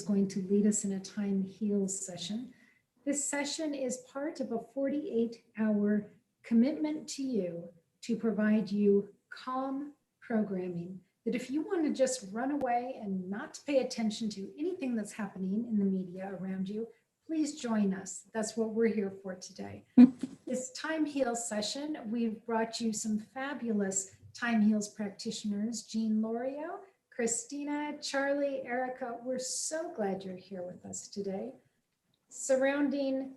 going to lead us in a time heals session. This session is part of a 48-hour commitment to you to provide you calm programming, that if you want to just run away and not pay attention to anything that's happening in the media around you, please join us. That's what we're here for today. This Time Heals session, we've brought you some fabulous Time Heals practitioners, Jean Lorio, Christina, Charlie, Erica. We're so glad you're here with us today. Surrounding,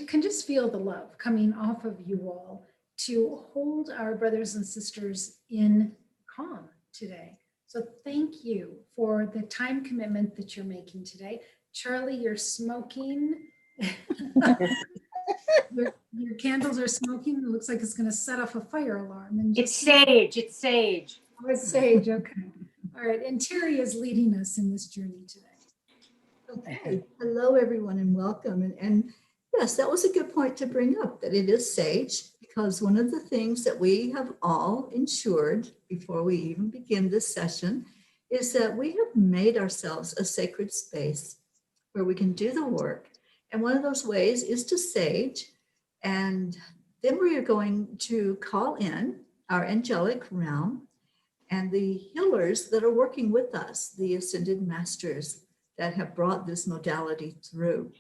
can just feel the love coming off of you all to hold our brothers and sisters in calm today. So thank you for the time commitment that you're making today. Charlie, you're smoking. your candles are smoking. It looks like it's going to set off a fire alarm. And it's sage. It's sage. Oh, it's sage. Okay. All right. And Teri is leading us in this journey today. Okay. Hello, everyone, and welcome. And yes, that was a good point to bring up, that it is sage, because one of the things that we have all ensured before we even begin this session is that we have made ourselves a sacred space where we can do the work. And one of those ways is to sage. And then we are going to call in our angelic realm and the healers that are working with us, the ascended masters that have brought this modality through.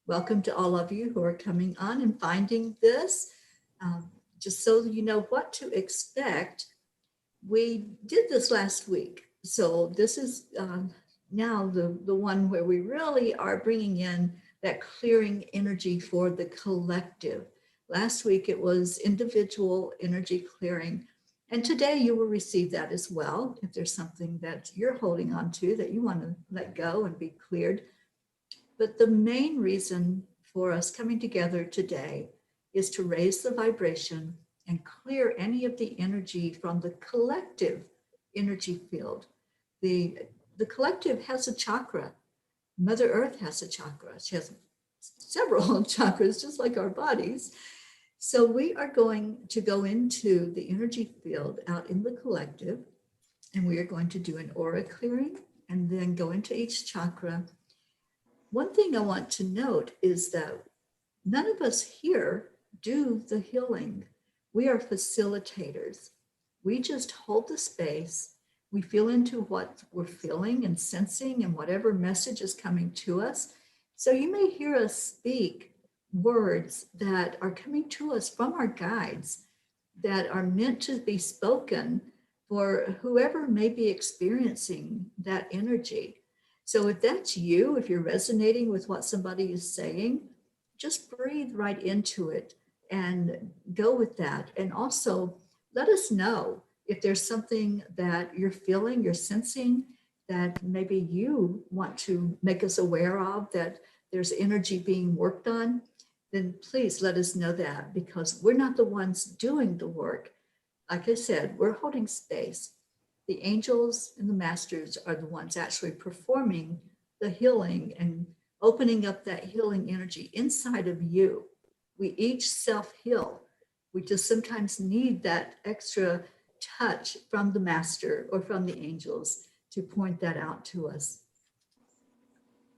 Welcome to all of you who are coming on and finding this. Just so you know what to expect, we did this last week. So this is now the one where we really are bringing in that clearing energy for the collective. Last week it was individual energy clearing. And today you will receive that as well. If there's something that you're holding on to that you want to let go and be cleared. But the main reason for us coming together today is to raise the vibration and clear any of the energy from the collective energy field. The collective has a chakra. Mother Earth has a chakra. She has several chakras, just like our bodies. So we are going to go into the energy field out in the collective, and we are going to do an aura clearing and then go into each chakra. One thing I want to note is that none of us here do the healing. We are facilitators. We just hold the space. We feel into what we're feeling and sensing and whatever message is coming to us. So you may hear us speak words that are coming to us from our guides that are meant to be spoken for whoever may be experiencing that energy. So if that's you, if you're resonating with what somebody is saying, just breathe right into it and go with that. And also let us know if there's something that you're feeling, you're sensing, that maybe you want to make us aware of, that there's energy being worked on, then please let us know that, because we're not the ones doing the work. Like I said, we're holding space. The angels and the masters are the ones actually performing the healing and opening up that healing energy inside of you. We each self-heal. We just sometimes need that extra touch from the master or from the angels to point that out to us.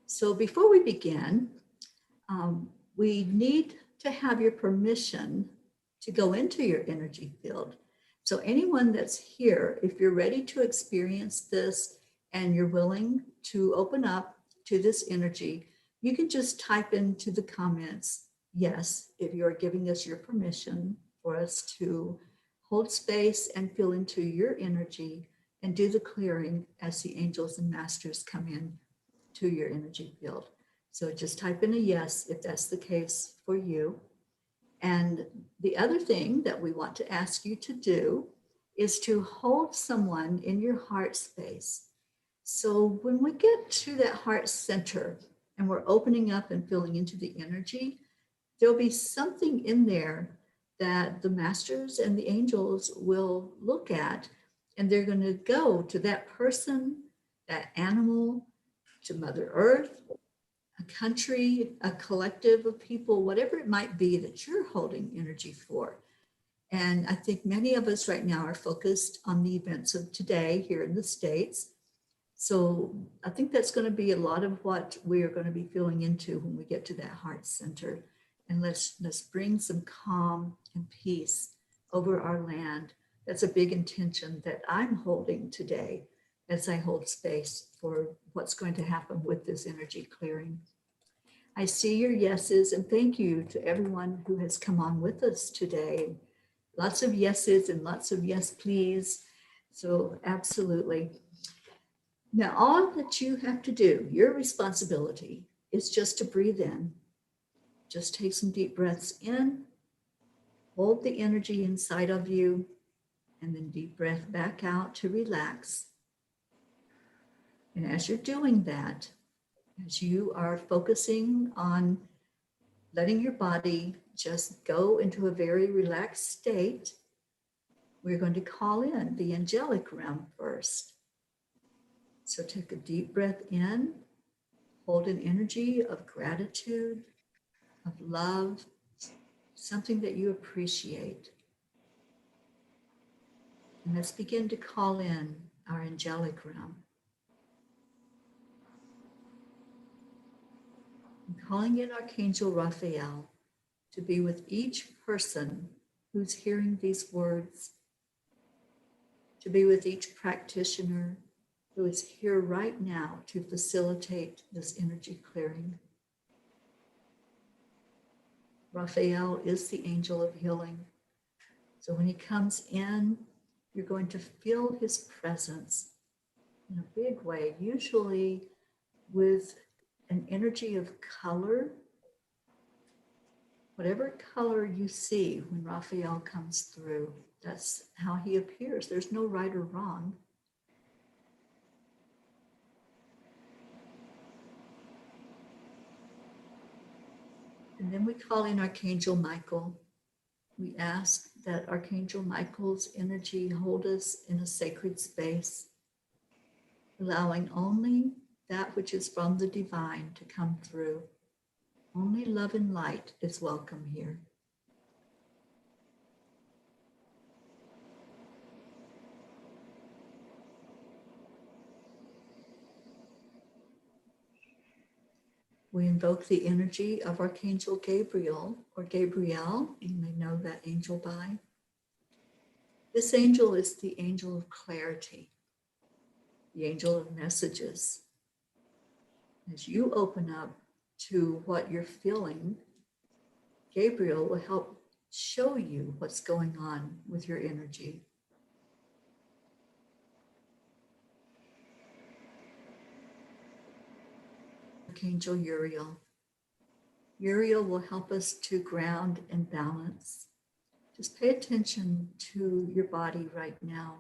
So before we begin, we need to have your permission to go into your energy field. So anyone that's here, if you're ready to experience this and you're willing to open up to this energy, you can just type into the comments, yes, if you're giving us your permission for us to hold space and feel into your energy and do the clearing as the angels and masters come in to your energy field. So just type in a yes if that's the case for you. And the other thing that we want to ask you to do is to hold someone in your heart space. So when we get to that heart center and we're opening up and feeling into the energy, there'll be something in there that the masters and the angels will look at, and they're going to go to that person, that animal, to Mother Earth, a country, a collective of people, whatever it might be that you're holding energy for. And I think many of us right now are focused on the events of today here in the States. So I think that's going to be a lot of what we are going to be feeling into when we get to that heart center. And let's bring some calm and peace over our land. That's a big intention that I'm holding today as I hold space for what's going to happen with this energy clearing. I see your yeses, and thank you to everyone who has come on with us today. Lots of yeses and lots of yes, please. So absolutely. Now, all that you have to do, your responsibility, is just to breathe in. Just take some deep breaths in, hold the energy inside of you, and then deep breath back out to relax. And as you're doing that, as you are focusing on letting your body just go into a very relaxed state, we're going to call in the angelic realm first. So take a deep breath in, hold an energy of gratitude, of love, something that you appreciate. And let's begin to call in our angelic realm. I'm calling in Archangel Raphael to be with each person who's hearing these words, to be with each practitioner who is here right now to facilitate this energy clearing. Raphael is the angel of healing. So when he comes in, you're going to feel his presence in a big way, usually with an energy of color. Whatever color you see when Raphael comes through, that's how he appears. There's no right or wrong. And then we call in Archangel Michael. We ask that Archangel Michael's energy hold us in a sacred space, allowing only that which is from the divine to come through. Only love and light is welcome here. We invoke the energy of Archangel Gabriel, or Gabriel, you may know that angel by. This angel is the angel of clarity, the angel of messages. As you open up to what you're feeling, Gabriel will help show you what's going on with your energy. Archangel Uriel. Uriel will help us to ground and balance. Just pay attention to your body right now.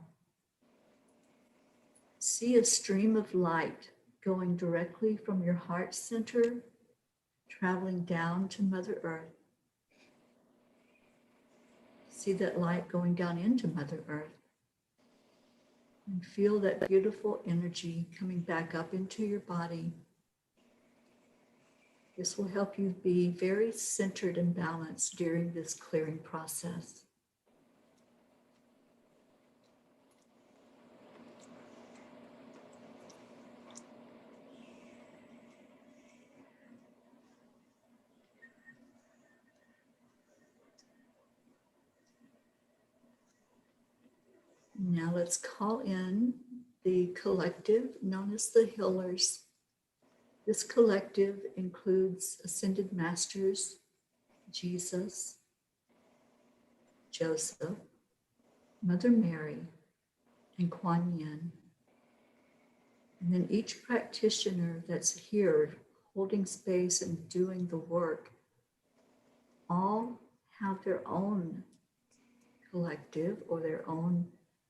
See a stream of light going directly from your heart center, traveling down to Mother Earth. See that light going down into Mother Earth. And feel that beautiful energy coming back up into your body. This will help you be very centered and balanced during this clearing process. Now let's call in the collective known as the healers. This collective includes Ascended Masters, Jesus, Joseph, Mother Mary, and Kuan Yin. And then each practitioner that's here holding space and doing the work all have their own collective or their own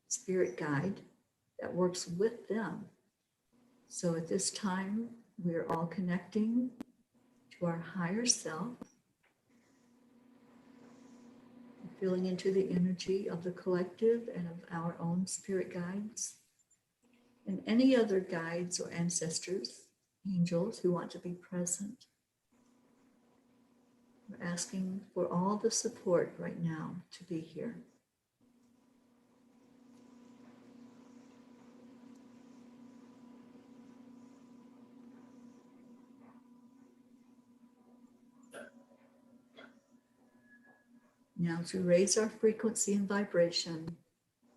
spirit guide that works with them. So at this time, we're all connecting to our higher self, feeling into the energy of the collective and of our own spirit guides, and any other guides or ancestors, angels who want to be present. We're asking for all the support right now to be here. Now, to raise our frequency and vibration,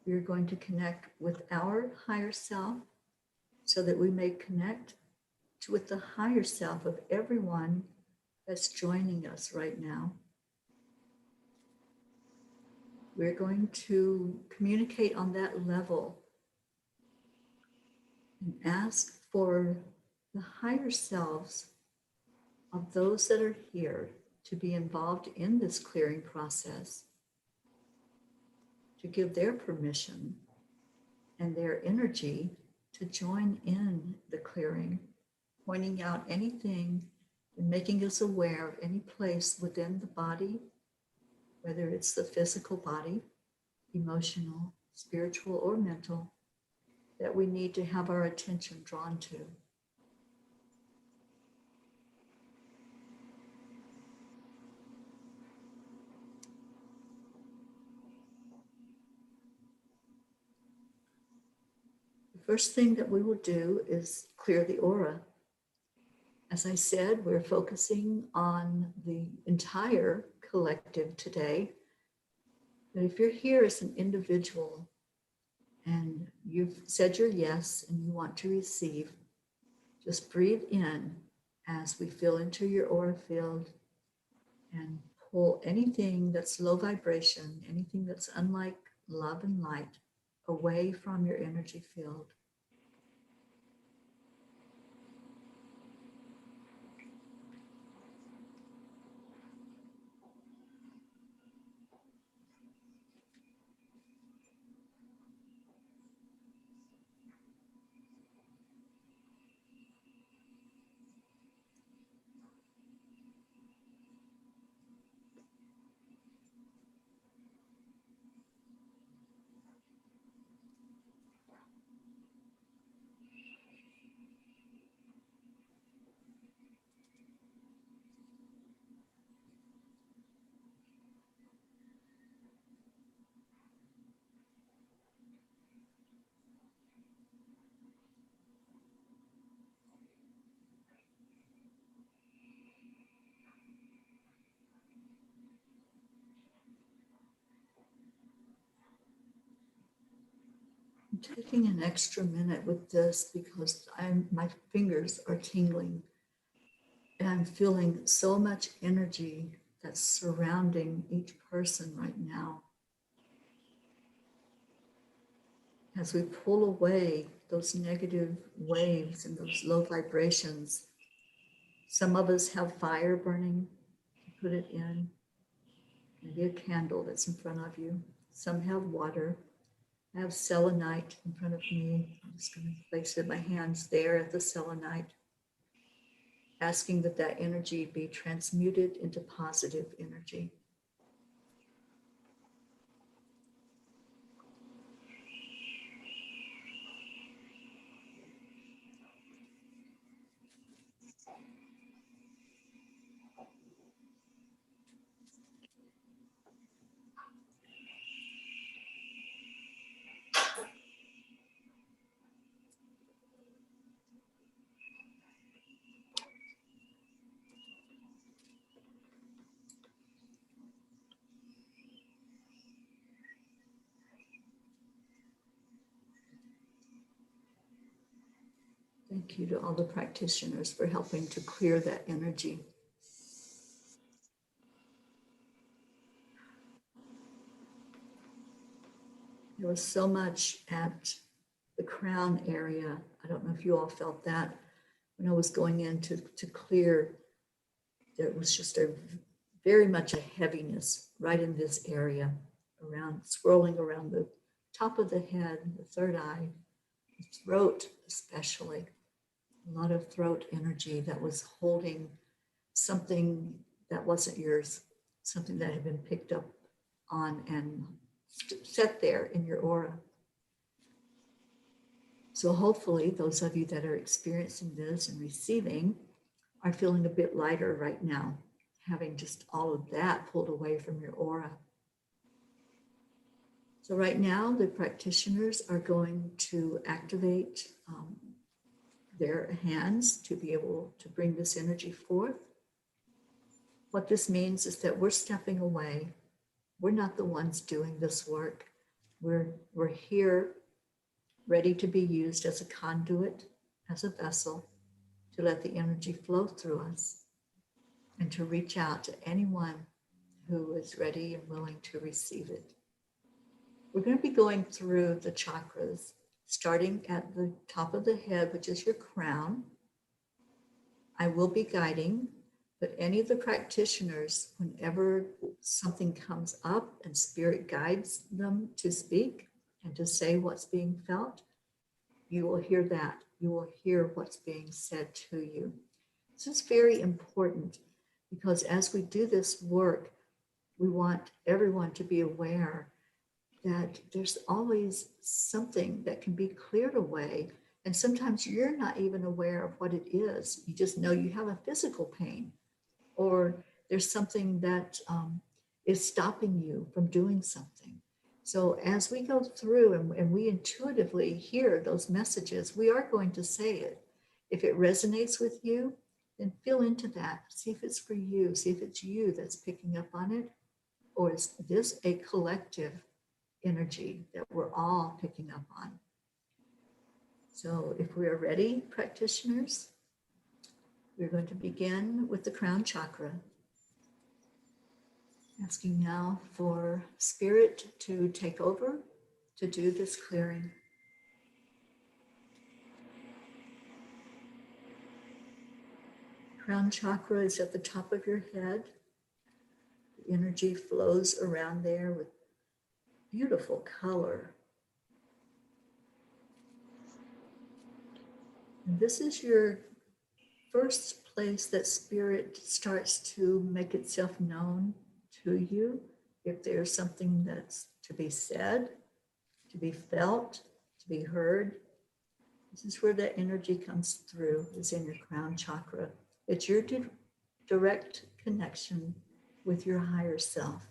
we are going to connect with our higher self so that we may connect with the higher self of everyone that's joining us right now. We're going to communicate on that level and ask for the higher selves of those that are here to be involved in this clearing process, to give their permission and their energy to join in the clearing, pointing out anything and making us aware of any place within the body, whether it's the physical body, emotional, spiritual, or mental, that we need to have our attention drawn to. The first thing that we will do is clear the aura. As I said, we're focusing on the entire collective today. But if you're here as an individual and you've said your yes and you want to receive, just breathe in as we fill into your aura field and pull anything that's low vibration, anything that's unlike love and light, away from your energy field. I'm taking an extra minute with this because my fingers are tingling and I'm feeling so much energy that's surrounding each person right now. As we pull away those negative waves and those low vibrations, some of us have fire burning, put it in, maybe a candle that's in front of you. Some have water. I have selenite in front of me. I'm just going to place my hands there at the selenite, asking that that energy be transmuted into positive energy. Thank you to all the practitioners for helping to clear that energy. There was so much at the crown area. I don't know if you all felt that when I was going in to clear. There was just very much a heaviness right in this area, swirling around the top of the head, the third eye, the throat especially. A lot of throat energy that was holding something that wasn't yours, something that had been picked up on and set there in your aura. So hopefully those of you that are experiencing this and receiving are feeling a bit lighter right now, having just all of that pulled away from your aura. So right now, the practitioners are going to activate their hands to be able to bring this energy forth. What this means is that we're stepping away We're not the ones doing this work. We're here ready to be used as a conduit, as a vessel, to let the energy flow through us and to reach out to anyone who is ready and willing to receive it. We're going to be going through the chakras, starting at the top of the head, which is your crown. I will be guiding, but any of the practitioners, whenever something comes up and spirit guides them to speak and to say what's being felt, you will hear that. You will hear what's being said to you. This is very important because as we do this work, we want everyone to be aware that there's always something that can be cleared away. And sometimes you're not even aware of what it is. You just know you have a physical pain, or there's something that is stopping you from doing something. So as we go through and we intuitively hear those messages, we are going to say it. If it resonates with you, then feel into that. See if it's for you. See if it's you that's picking up on it, or is this a collective energy that we're all picking up on? So if we are ready, practitioners, we're going to begin with the crown chakra. Asking now for spirit to take over, to do this clearing. Crown chakra is at the top of your head. The energy flows around there with beautiful color. And this is your first place that spirit starts to make itself known to you. If there's something that's to be said, to be felt, to be heard, this is where that energy comes through, is in your crown chakra. It's your direct connection with your higher self.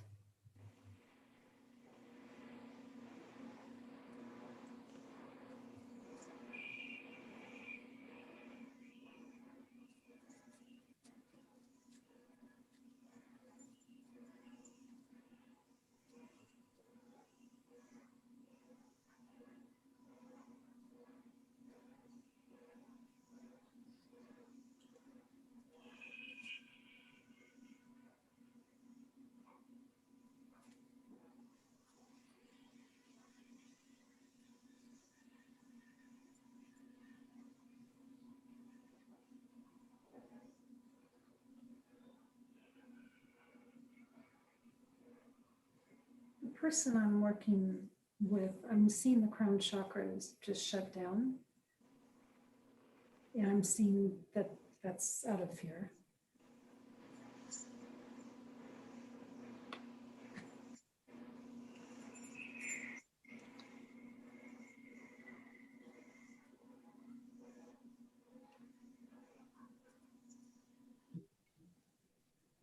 The person I'm working with, I'm seeing the crown chakra is just shut down. And I'm seeing that that's out of fear.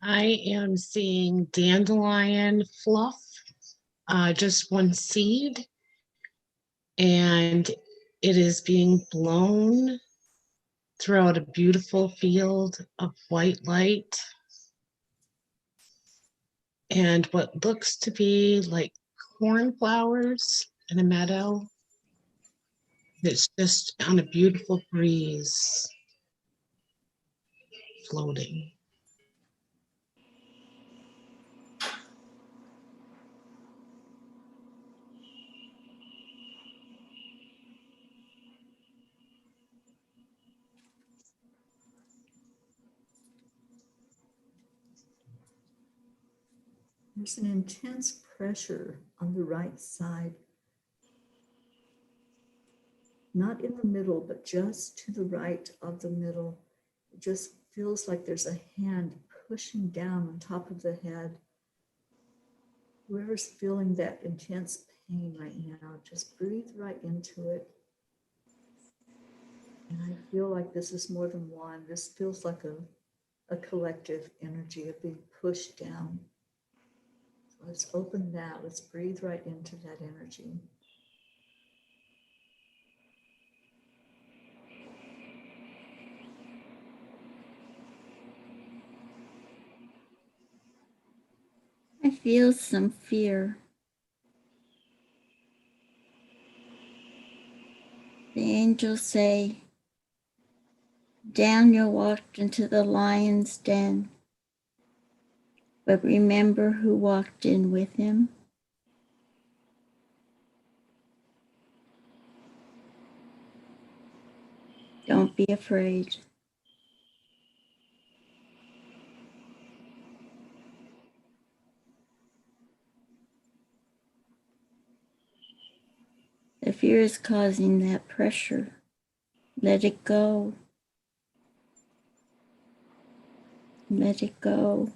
I am seeing dandelion fluff, just one seed, and it is being blown throughout a beautiful field of white light and what looks to be like cornflowers in a meadow. It's just on a beautiful breeze floating. There's an intense pressure on the right side, not in the middle, but just to the right of the middle. It just feels like there's a hand pushing down on top of the head. Whoever's feeling that intense pain right now, just breathe right into it. And I feel like this is more than one. This feels like a collective energy of being pushed down. So let's open that. Let's breathe right into that energy. I I feel some fear. The angels say, Daniel walked into the lion's den, but remember who walked in with him? Don't be afraid. The fear is causing that pressure. Let it go. Let it go.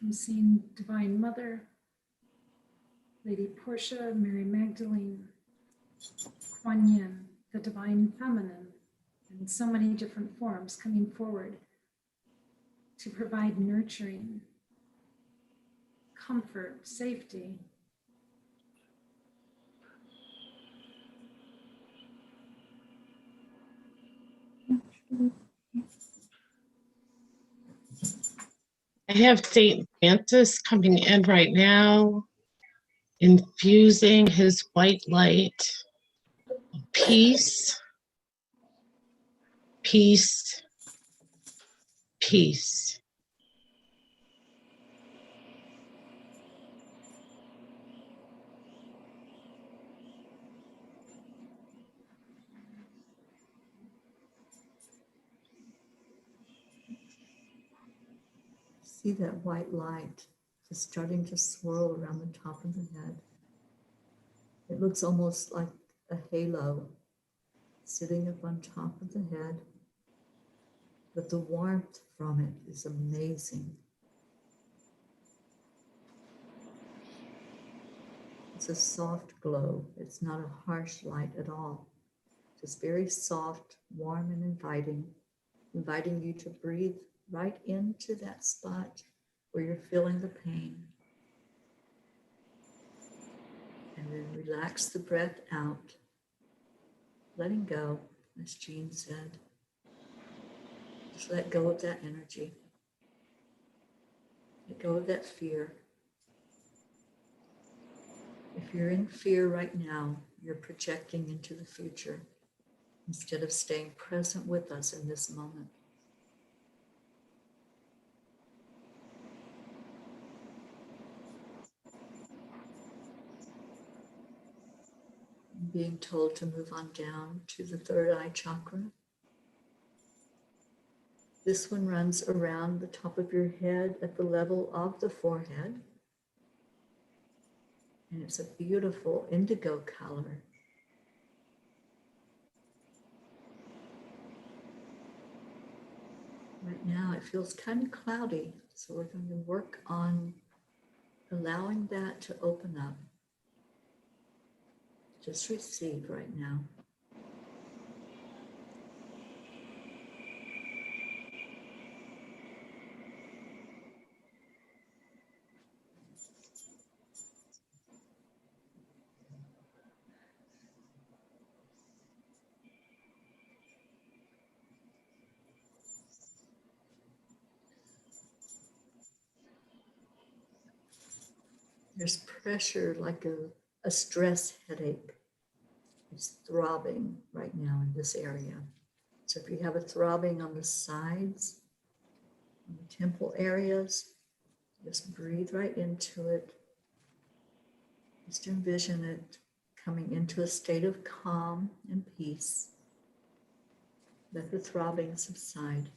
I'm seeing Divine Mother, Lady Portia, Mary Magdalene, Kuan Yin, the Divine Feminine, in so many different forms coming forward to provide nurturing, comfort, safety. I have Saint Francis coming in right now, infusing his white light. Peace, peace, peace. See that white light just starting to swirl around the top of the head. It looks almost like a halo sitting up on top of the head, but the warmth from it is amazing. It's a soft glow. It's not a harsh light at all. Just very soft, warm, and inviting you to breathe right into that spot where you're feeling the pain. And then relax the breath out, letting go, as Jean said. Just let go of that energy. Let go of that fear. If you're in fear right now, you're projecting into the future instead of staying present with us in this moment. Being told to move on down to the third eye chakra. This one runs around the top of your head at the level of the forehead. And it's a beautiful indigo color. Right now it feels kind of cloudy, so we're going to work on allowing that to open up. Just receive right now. There's pressure like a stress headache. It's throbbing right now in this area. So if you have a throbbing on the sides, on the temple areas, just breathe right into it. Just envision it coming into a state of calm and peace. Let the throbbing subside.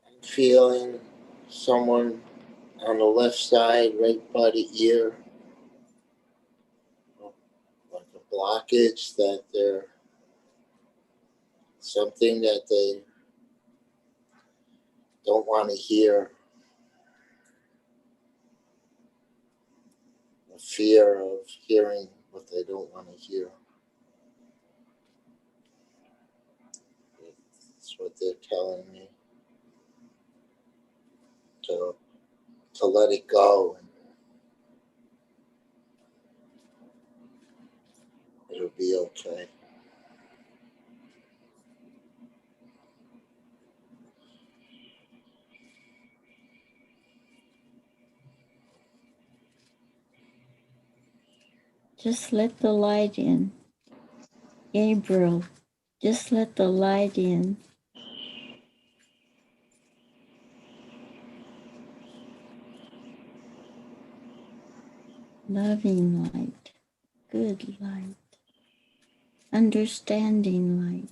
I'm feeling someone on the left side, right by the ear, like a blockage that they're something that they don't want to hear. A fear of hearing what they don't want to hear. That's what they're telling me. To let it go. It'll be okay. Just let the light in. Gabriel, just let the light in. Loving light, good light, understanding light.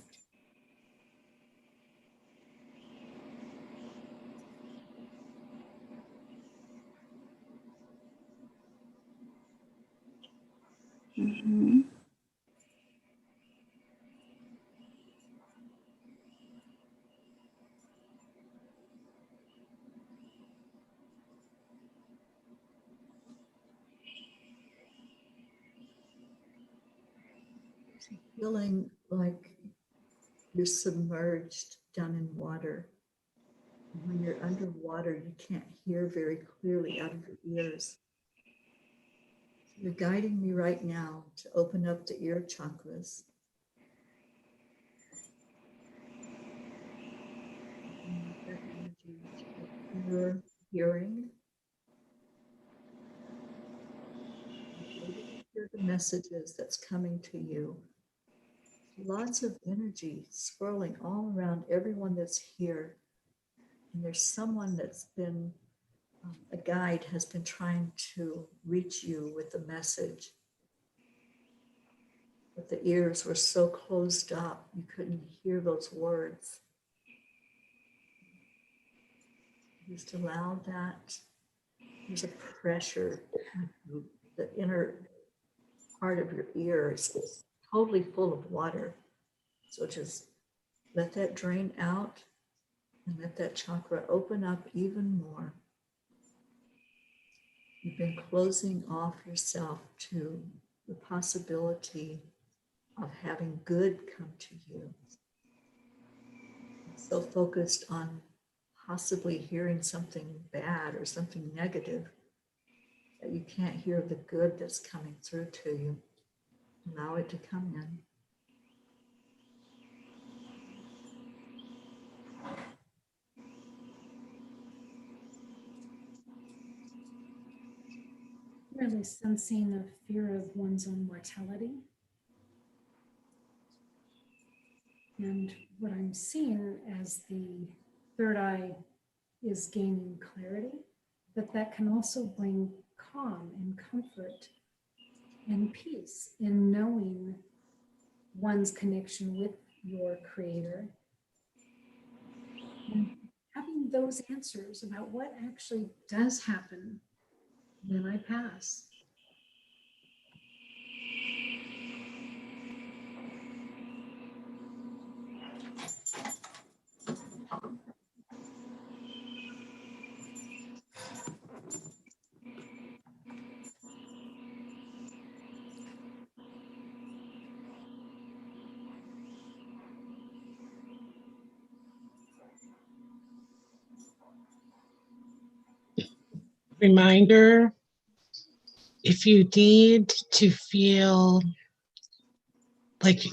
Mhm. Feeling like you're submerged down in water. And when you're underwater, you can't hear very clearly out of your ears. So you're guiding me right now to open up the ear chakras. And that energy to your hearing. Hear the messages that's coming to you. Lots of energy swirling all around everyone that's here. And there's someone that's been, a guide has been trying to reach you with a message. But the ears were so closed up, you couldn't hear those words. Just allow that. There's a pressure. The inner part of your ears is totally full of water. So just let that drain out and let that chakra open up even more. You've been closing off yourself to the possibility of having good come to you. So focused on possibly hearing something bad or something negative that you can't hear the good that's coming through to you. Allow it to come in. Really sensing a fear of one's own mortality. And what I'm seeing as the third eye is gaining clarity, that can also bring calm and comfort and peace in knowing one's connection with your creator and having those answers about what actually does happen when I pass. Reminder, if you need to feel like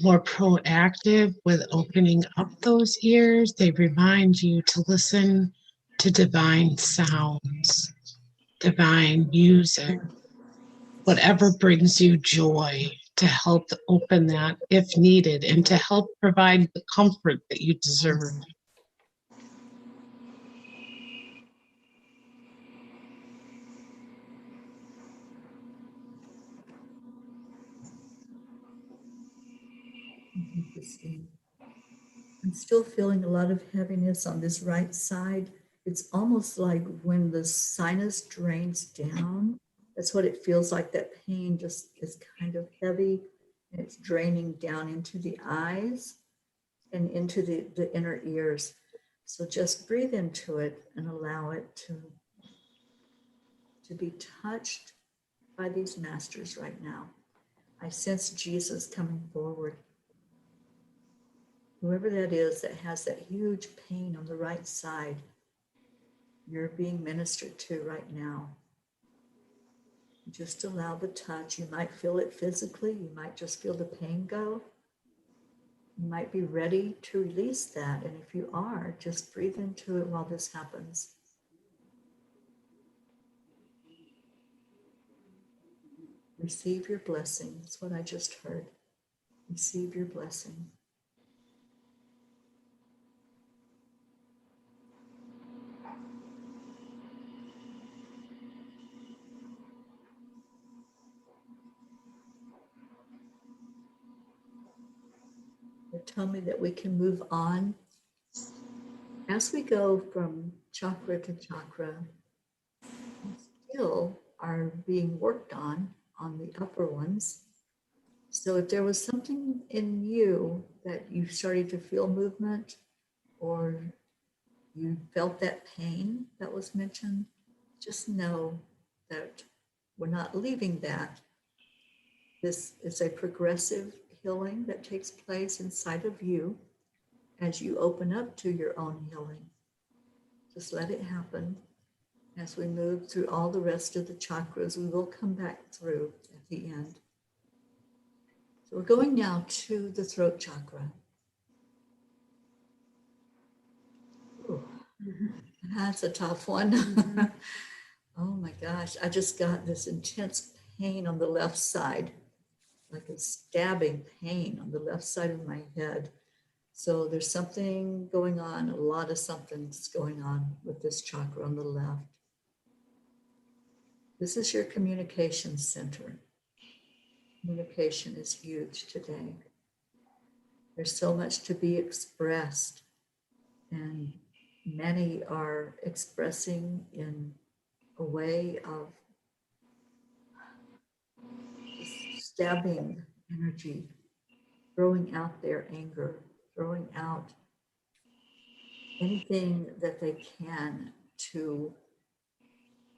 more proactive with opening up those ears, they remind you to listen to divine sounds, divine music, whatever brings you joy, to help open that if needed and to help provide the comfort that you deserve. Interesting. I'm still feeling a lot of heaviness on this right side. It's almost like when the sinus drains down, that's what it feels like. That pain just is kind of heavy and it's draining down into the eyes and into the inner ears. So just breathe into it and allow it to be touched by these masters right now. I sense Jesus coming forward. Whoever that is that has that huge pain on the right side, you're being ministered to right now. Just allow the touch. You might feel it physically. You might just feel the pain go. You might be ready to release that. And if you are, just breathe into it while this happens. Receive your blessing. That's what I just heard. Receive your blessing. They tell me that we can move on. As we go from chakra to chakra, we still are being worked on the upper ones. So if there was something in you that you started to feel movement, or you felt that pain that was mentioned, just know that we're not leaving that. This is a progressive healing that takes place inside of you as you open up to your own healing. Just let it happen. As we move through all the rest of the chakras, we will come back through at the end. So we're going now to the throat chakra. Ooh, that's a tough one. Oh my gosh, I just got this intense pain on the left side, like a stabbing pain on the left side of my head. So there's something going on, a lot of something's going on with this chakra on the left. This is your communication center. Communication is huge today. There's so much to be expressed, and many are expressing in a way of stabbing energy, throwing out their anger, throwing out anything that they can to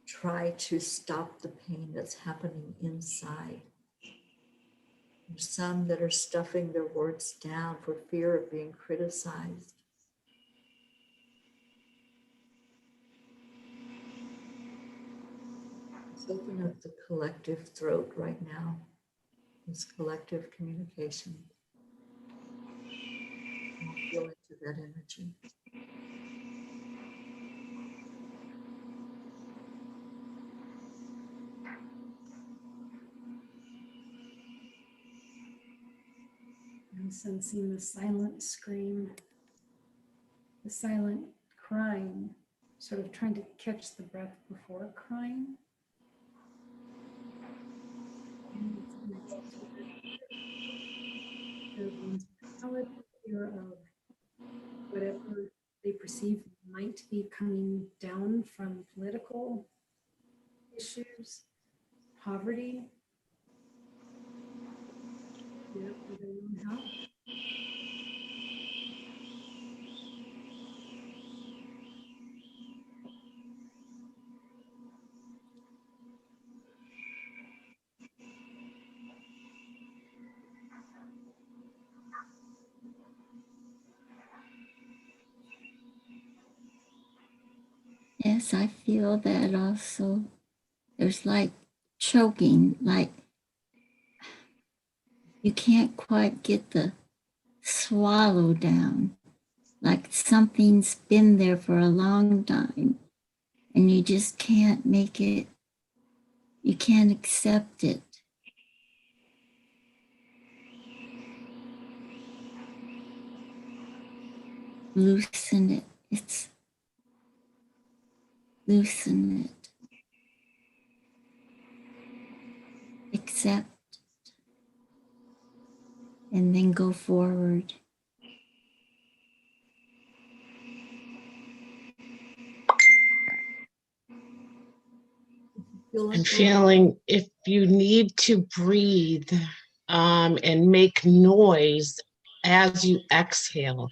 try to stop the pain that's happening inside. There's some that are stuffing their words down for fear of being criticized. Let's open up the collective throat right now, this collective communication. I'll feel into that energy. I'm sensing the silent scream, the silent crying, sort of trying to catch the breath before crying. And it's connected to their own spirituality, fear of whatever they perceive might be coming down from political issues, poverty, fear for their own health. Yes, I feel that also. There's like choking, like you can't quite get the swallow down, like something's been there for a long time and you just can't make it, you can't accept it. Loosen it. It's loosen it. Accept and then go forward. I'm feeling if you need to breathe and make noise as you exhale,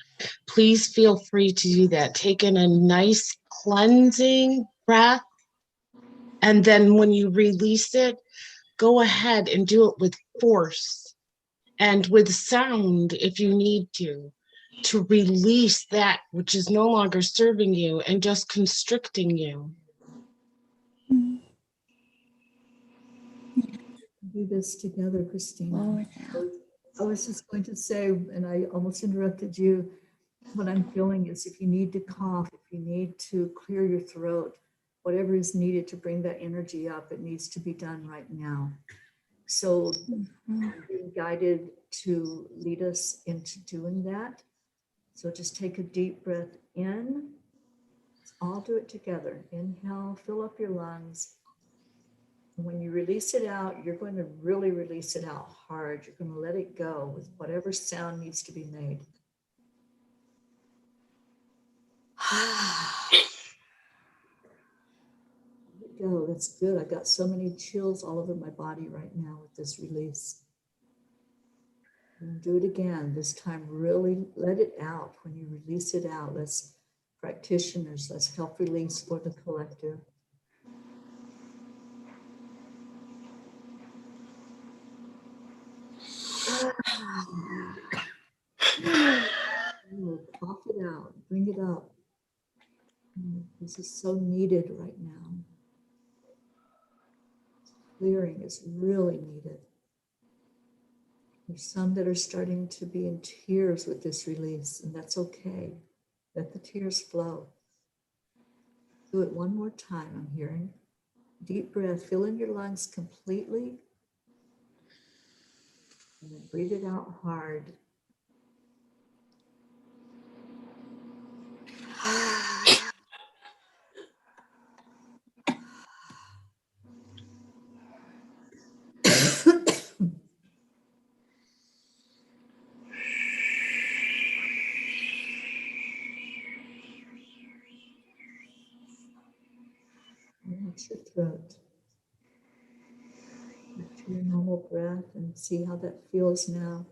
please feel free to do that. Take in a nice cleansing breath. And then when you release it, go ahead and do it with force and with sound if you need to. to release that which is no longer serving you and just constricting you. Mm. Do this together, Christina. Blow it out. I was just going to say, and I almost interrupted you, what I'm feeling is if you need to cough, if you need to clear your throat, whatever is needed to bring that energy up, it needs to be done right now. So Mhm. I'm being guided to lead us into doing that. So just take a deep breath in. Let's all do it together. Inhale, fill up your lungs. And when you release it out, you're going to really release it out hard. You're going to let it go with whatever sound needs to be made. Let it go. That's good. I got so many chills all over my body right now with this release. And do it again. This time, really let it out. When you release it out, let's practitioners, let's help release for the collective. Cough it out, bring it up. This is so needed right now. Clearing is really needed. There's some that are starting to be in tears with this release, and that's okay. Let the tears flow. Do it one more time, I'm hearing. Deep breath, fill in your lungs completely, and then breathe it out hard. Watch your throat. Back to your normal breath and see how that feels now.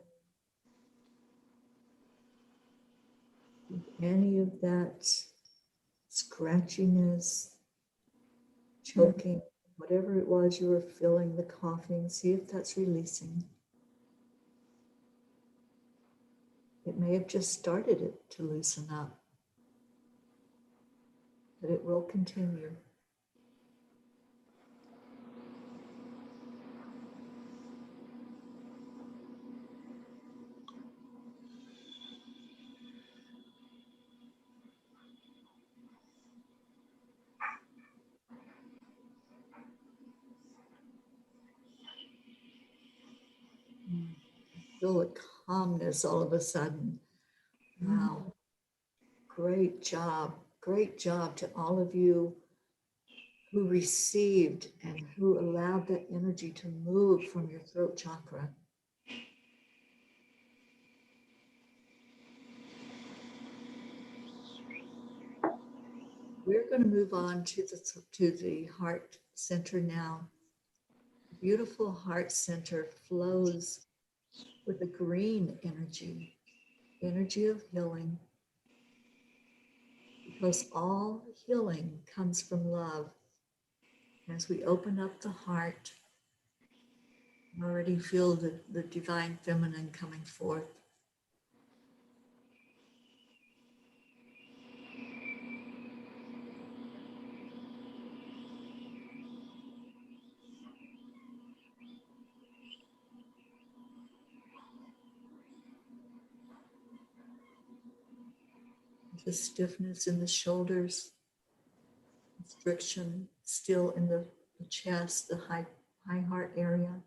If any of that scratchiness, choking, whatever it was you were feeling, the coughing, see if that's releasing. It may have just started it to loosen up, but it will continue. Feel a calmness all of a sudden. Wow. Great job. Great job to all of you who received and who allowed that energy to move from your throat chakra. We're going to move on to the heart center now. Beautiful heart center flows with a green energy, energy of healing, because all healing comes from love. As we open up the heart, I already feel the divine feminine coming forth. The stiffness in the shoulders, constriction still in the chest, the high heart area.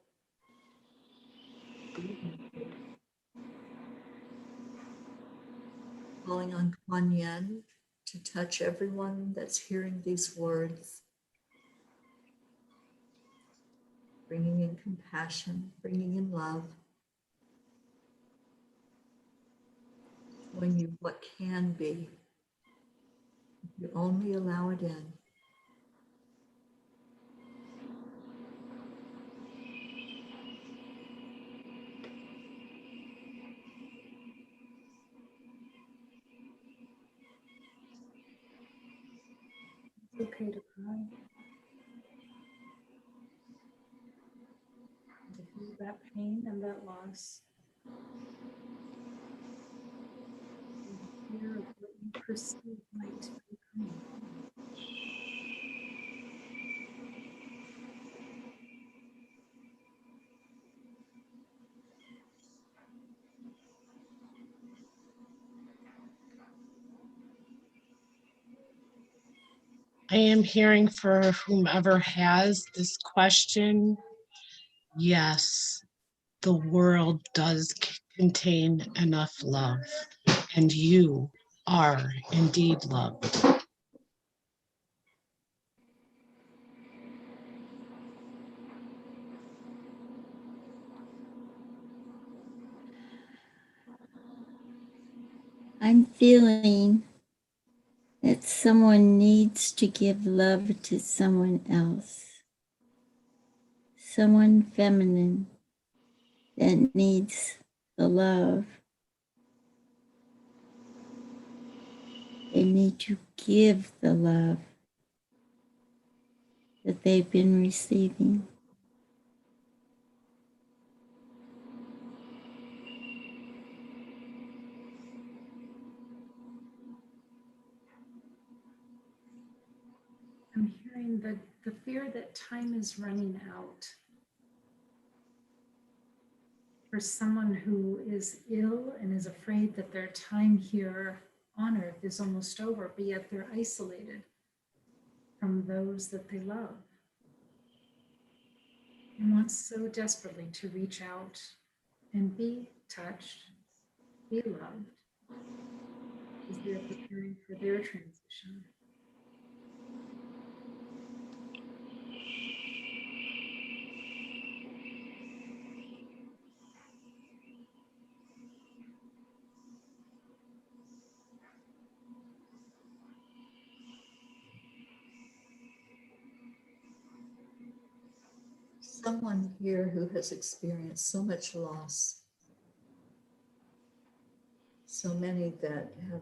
Calling on Kuan Yin to touch everyone that's hearing these words, bringing in compassion, bringing in love, showing you what can be if you only allow it in. It's okay to cry. To feel that pain and that loss. fear of what you perceive might be coming. I am hearing for whomever has this question, yes, the world does contain enough love, and you are indeed loved. I'm feeling that someone needs to give love to someone else, someone feminine that needs the love. They need to give the love that they've been receiving. I'm hearing the fear that time is running out for someone who is ill and is afraid that their time here on earth is almost over, but yet they're isolated from those that they love and want so desperately to reach out and be touched, be loved, as they're preparing for their transition. Someone here who has experienced so much loss, so many that have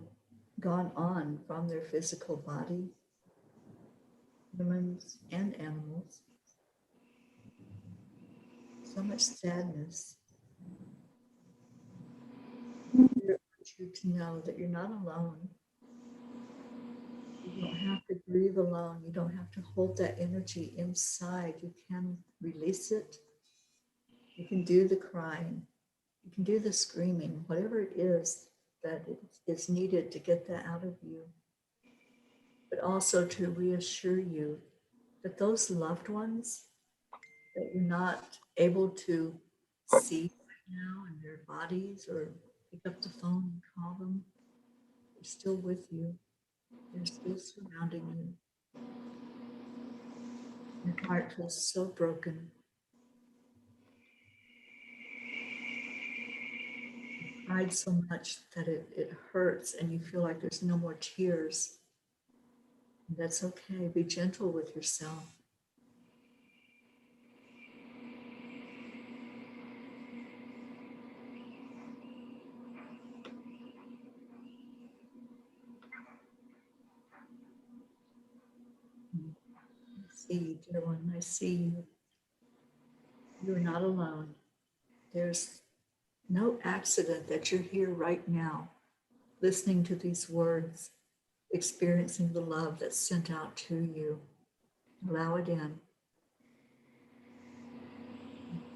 gone on from their physical body, humans and animals, so much sadness. I want you to know that you're not alone. You don't have to grieve alone. You don't have to hold that energy inside. You can release it. You can do the crying. You can do the screaming, whatever it is that is needed to get that out of you. But also to reassure you that those loved ones that you're not able to see right now in their bodies or pick up the phone and call them, they're still with you. They're still surrounding you. Your heart feels so broken. You cried so much that it hurts and you feel like there's no more tears. And that's okay. Be gentle with yourself. I see you, dear one. I see you. You're not alone. There's no accident that you're here right now, listening to these words, experiencing the love that's sent out to you. Allow it in.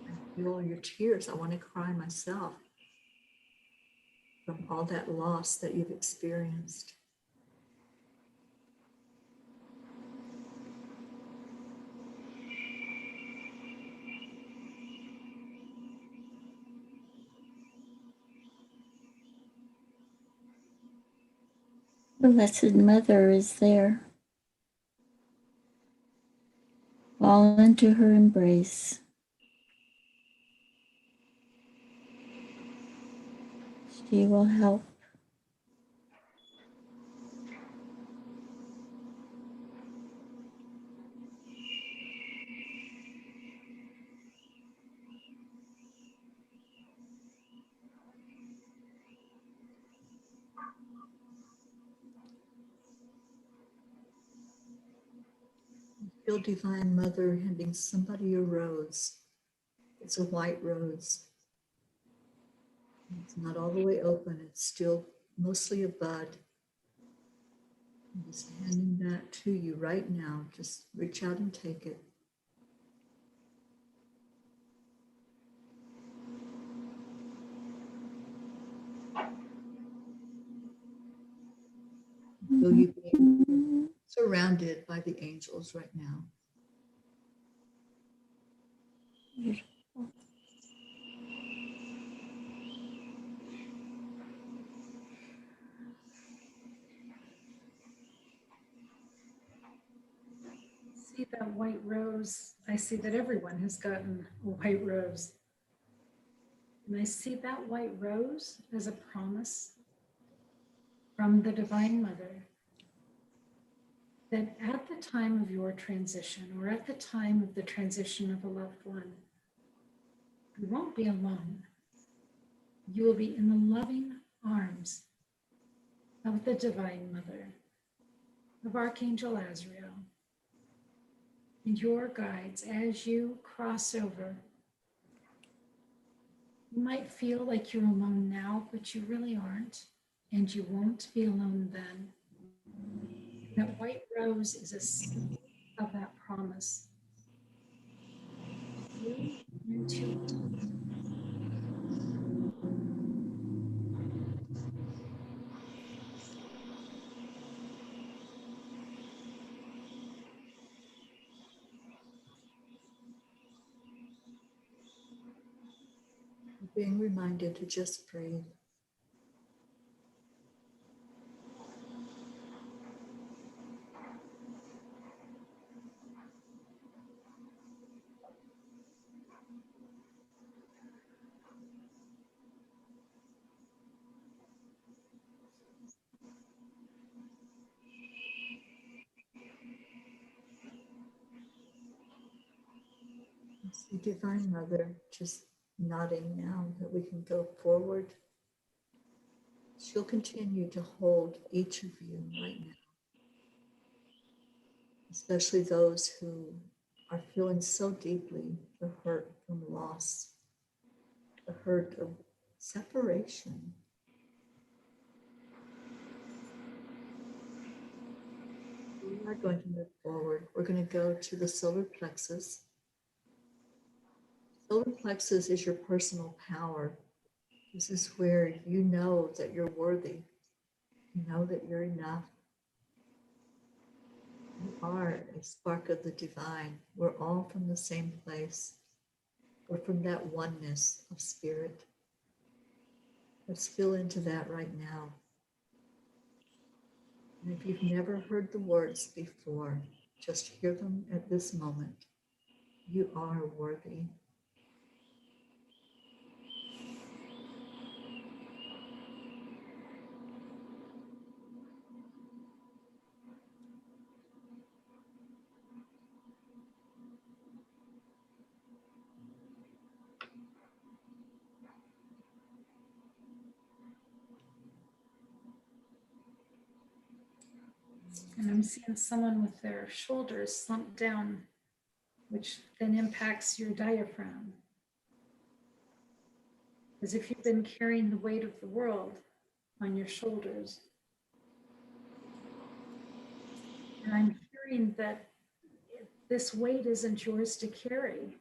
I feel your tears. I want to cry myself from all that loss that you've experienced. Blessed Mother is there. Fall into her embrace. She will help. Feel Divine Mother handing somebody a rose. It's a white rose. It's not all the way open. It's still mostly a bud. I'm just handing that to you right now. Just reach out and take it. Feel you being surrounded by the angels right now. See that white rose? I see that everyone has gotten a white rose. And I see that white rose as a promise from the Divine Mother that at the time of your transition, or at the time of the transition of a loved one, you won't be alone. You will be in the loving arms of the Divine Mother, of Archangel Azrael, and your guides as you cross over. You might feel like you're alone now, but you really aren't, and you won't be alone then. That white rose is a symbol of that promise. You into Being reminded to just breathe. See Divine Mother just nodding now that we can go forward. She'll continue to hold each of you right now, especially those who are feeling so deeply the hurt from loss, the hurt of separation. We are going to move forward. We're going to go to the solar plexus. Solar plexus is your personal power. This is where you know that you're worthy. You know that you're enough. You are a spark of the divine. We're all from the same place. We're from that oneness of spirit. Let's feel into that right now. And if you've never heard the words before, just hear them at this moment. You are worthy. and I'm seeing someone with their shoulders slumped down, which then impacts your diaphragm. As if you've been carrying the weight of the world on your shoulders. And I'm hearing that this weight isn't yours to carry.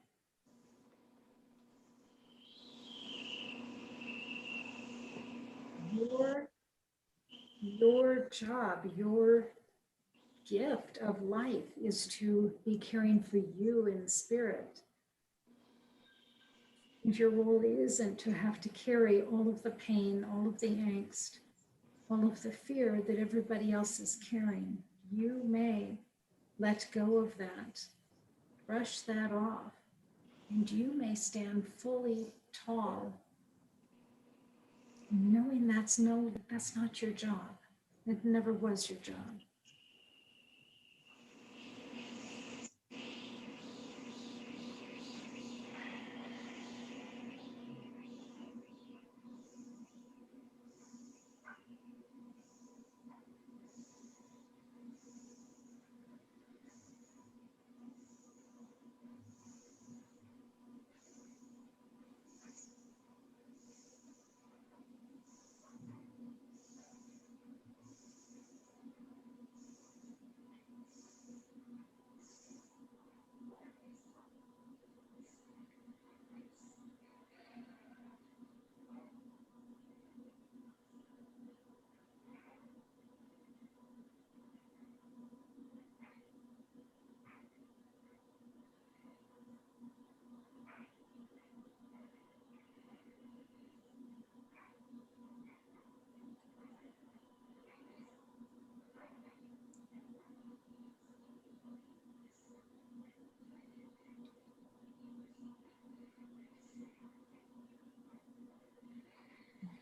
Your job, your gift of life is to be caring for you in spirit. And your role isn't to have to carry all of the pain, all of the angst, all of the fear that everybody else is carrying. You may let go of that, brush that off, and you may stand fully tall, knowing that's not your job. It never was your job.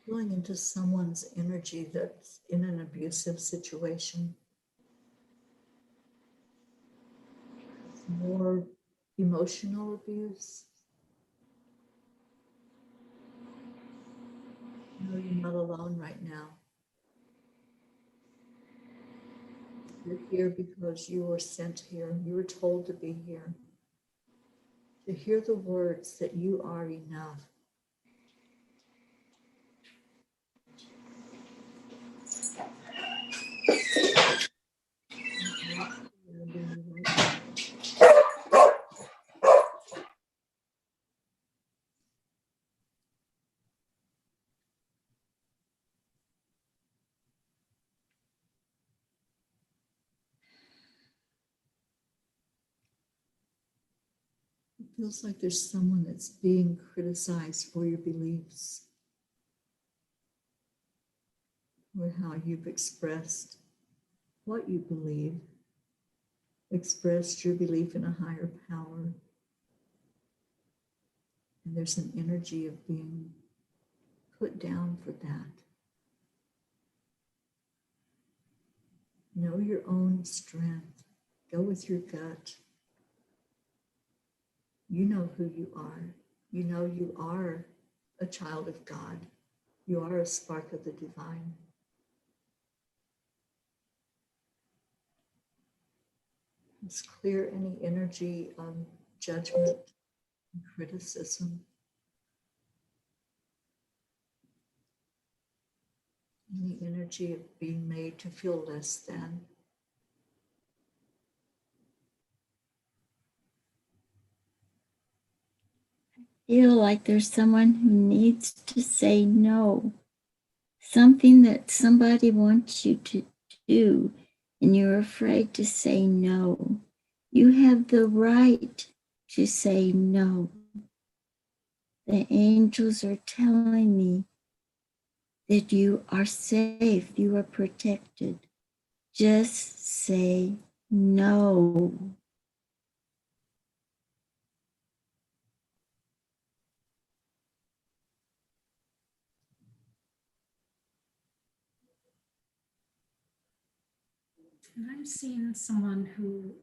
Going into someone's energy that's in an abusive situation. More emotional abuse. No, you're not alone right now. You're here because you were sent here. You were told to be here. To hear the words that you are enough. It feels like there's someone that's being criticized for your beliefs, or how you've expressed what you believe, expressed your belief in a higher power. And there's an energy of being put down for that. Know your own strength. Go with your gut. You know who you are. You know you are a child of God. You are a spark of the divine. Let's clear any energy of judgment and criticism. Any energy of being made to feel less than. Feel like there's someone who needs to say no. Something that somebody wants you to do, and you're afraid to say no. You have the right to say no. The angels are telling me that you are safe, you are protected. Just say no. And I'm seeing someone who,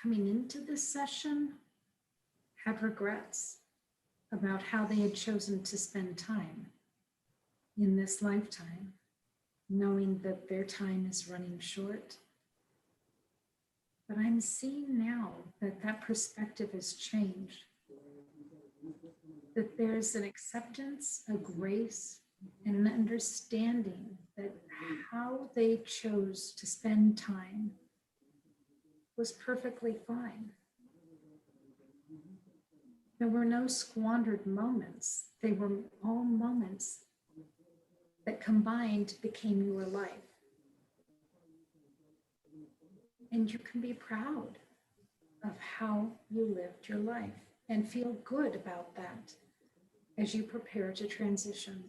coming into this session, had regrets about how they had chosen to spend time in this lifetime, knowing that their time is running short. But I'm seeing now that that perspective has changed, that there's an acceptance, a grace, and an understanding that how they chose to spend time was perfectly fine. There were no squandered moments. They were all moments that combined became your life. And you can be proud of how you lived your life and feel good about that as you prepare to transition.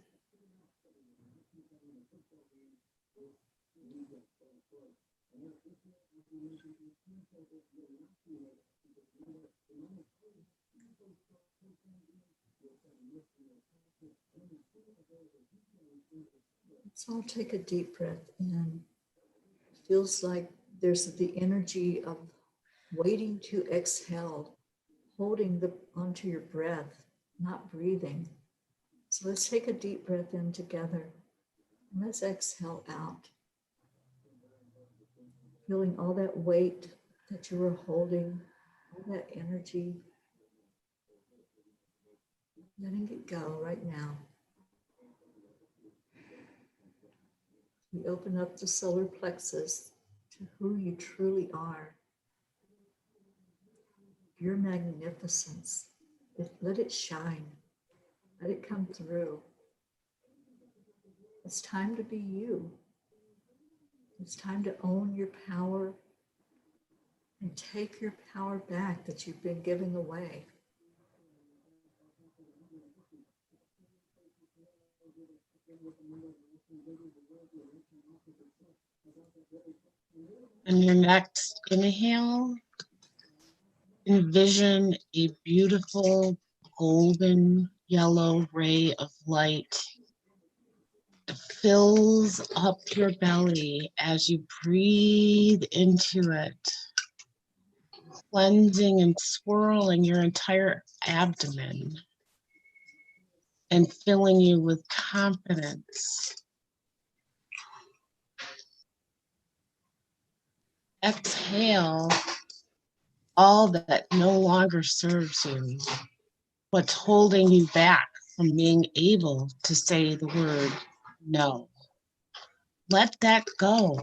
So I'll take a deep breath in. It feels like there's the energy of waiting to exhale, holding onto your breath, not breathing. So let's take a deep breath in together. And let's exhale out. Feeling all that weight that you were holding, all that energy, letting it go right now. We open up the solar plexus to who you truly are. Your magnificence. Let it shine. Let it come through. It's time to be you. It's time to own your power and take your power back that you've been giving away. And your next inhale, envision a beautiful golden yellow ray of light fills up your belly as you breathe into it, cleansing and swirling your entire abdomen and filling you with confidence. Exhale all that no longer serves you, what's holding you back from being able to say the word no. Let that go.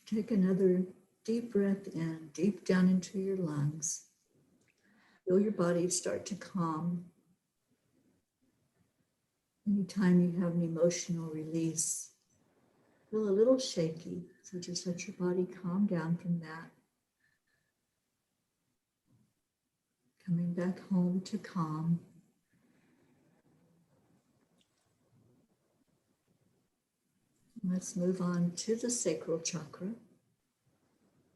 Take another deep breath in, deep down into your lungs. Feel your body start to calm. Anytime you have an emotional release, feel a little shaky. So just let your body calm down from that. Coming back home to calm. Let's move on to the sacral chakra.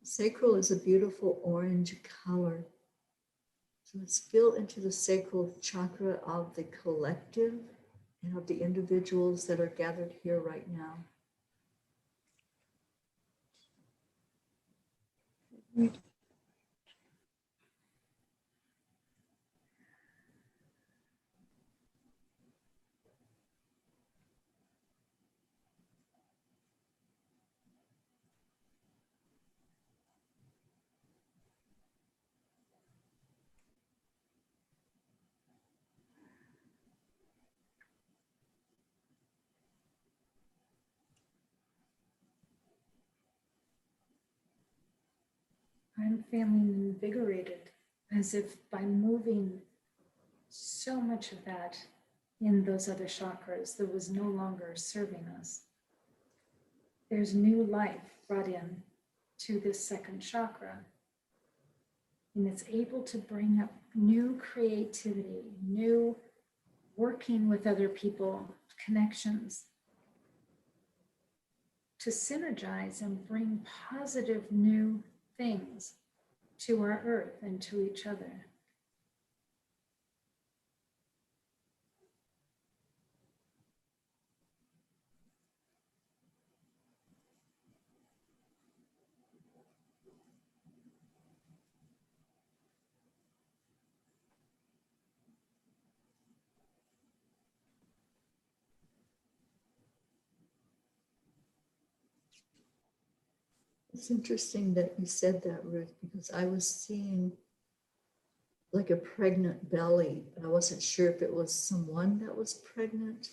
Sacral is a beautiful orange color. So let's feel into the sacral chakra of the collective and of the individuals that are gathered here right now. I'm feeling invigorated, as if by moving so much of that in those other chakras that was no longer serving us. There's new life brought in to this second chakra, and it's able to bring up new creativity, new working with other people, connections, to synergize and bring positive new things to our earth and to each other. It's interesting that you said that, Ruth, because I was seeing like a pregnant belly, but I wasn't sure if it was someone that was pregnant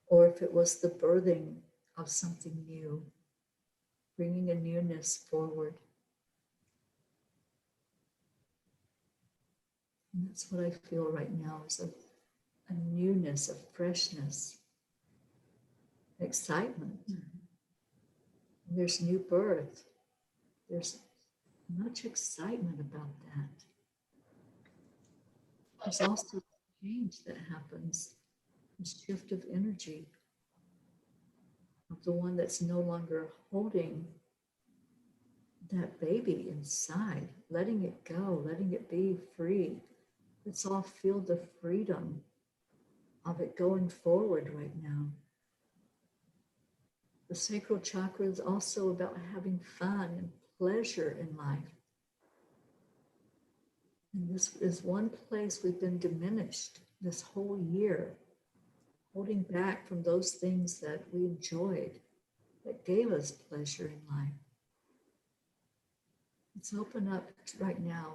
or if it was the birthing of something new, bringing a newness forward. And that's what I feel right now is a newness, a freshness, excitement. There's new birth. There's much excitement about that. There's also change that happens, a shift of energy of the one that's no longer holding that baby inside, letting it go, letting it be free. Let's all feel the freedom of it going forward right now. The sacral chakra is also about having fun and pleasure in life. And this is one place we've been diminished this whole year, holding back from those things that we enjoyed, that gave us pleasure in life. Let's open up right now,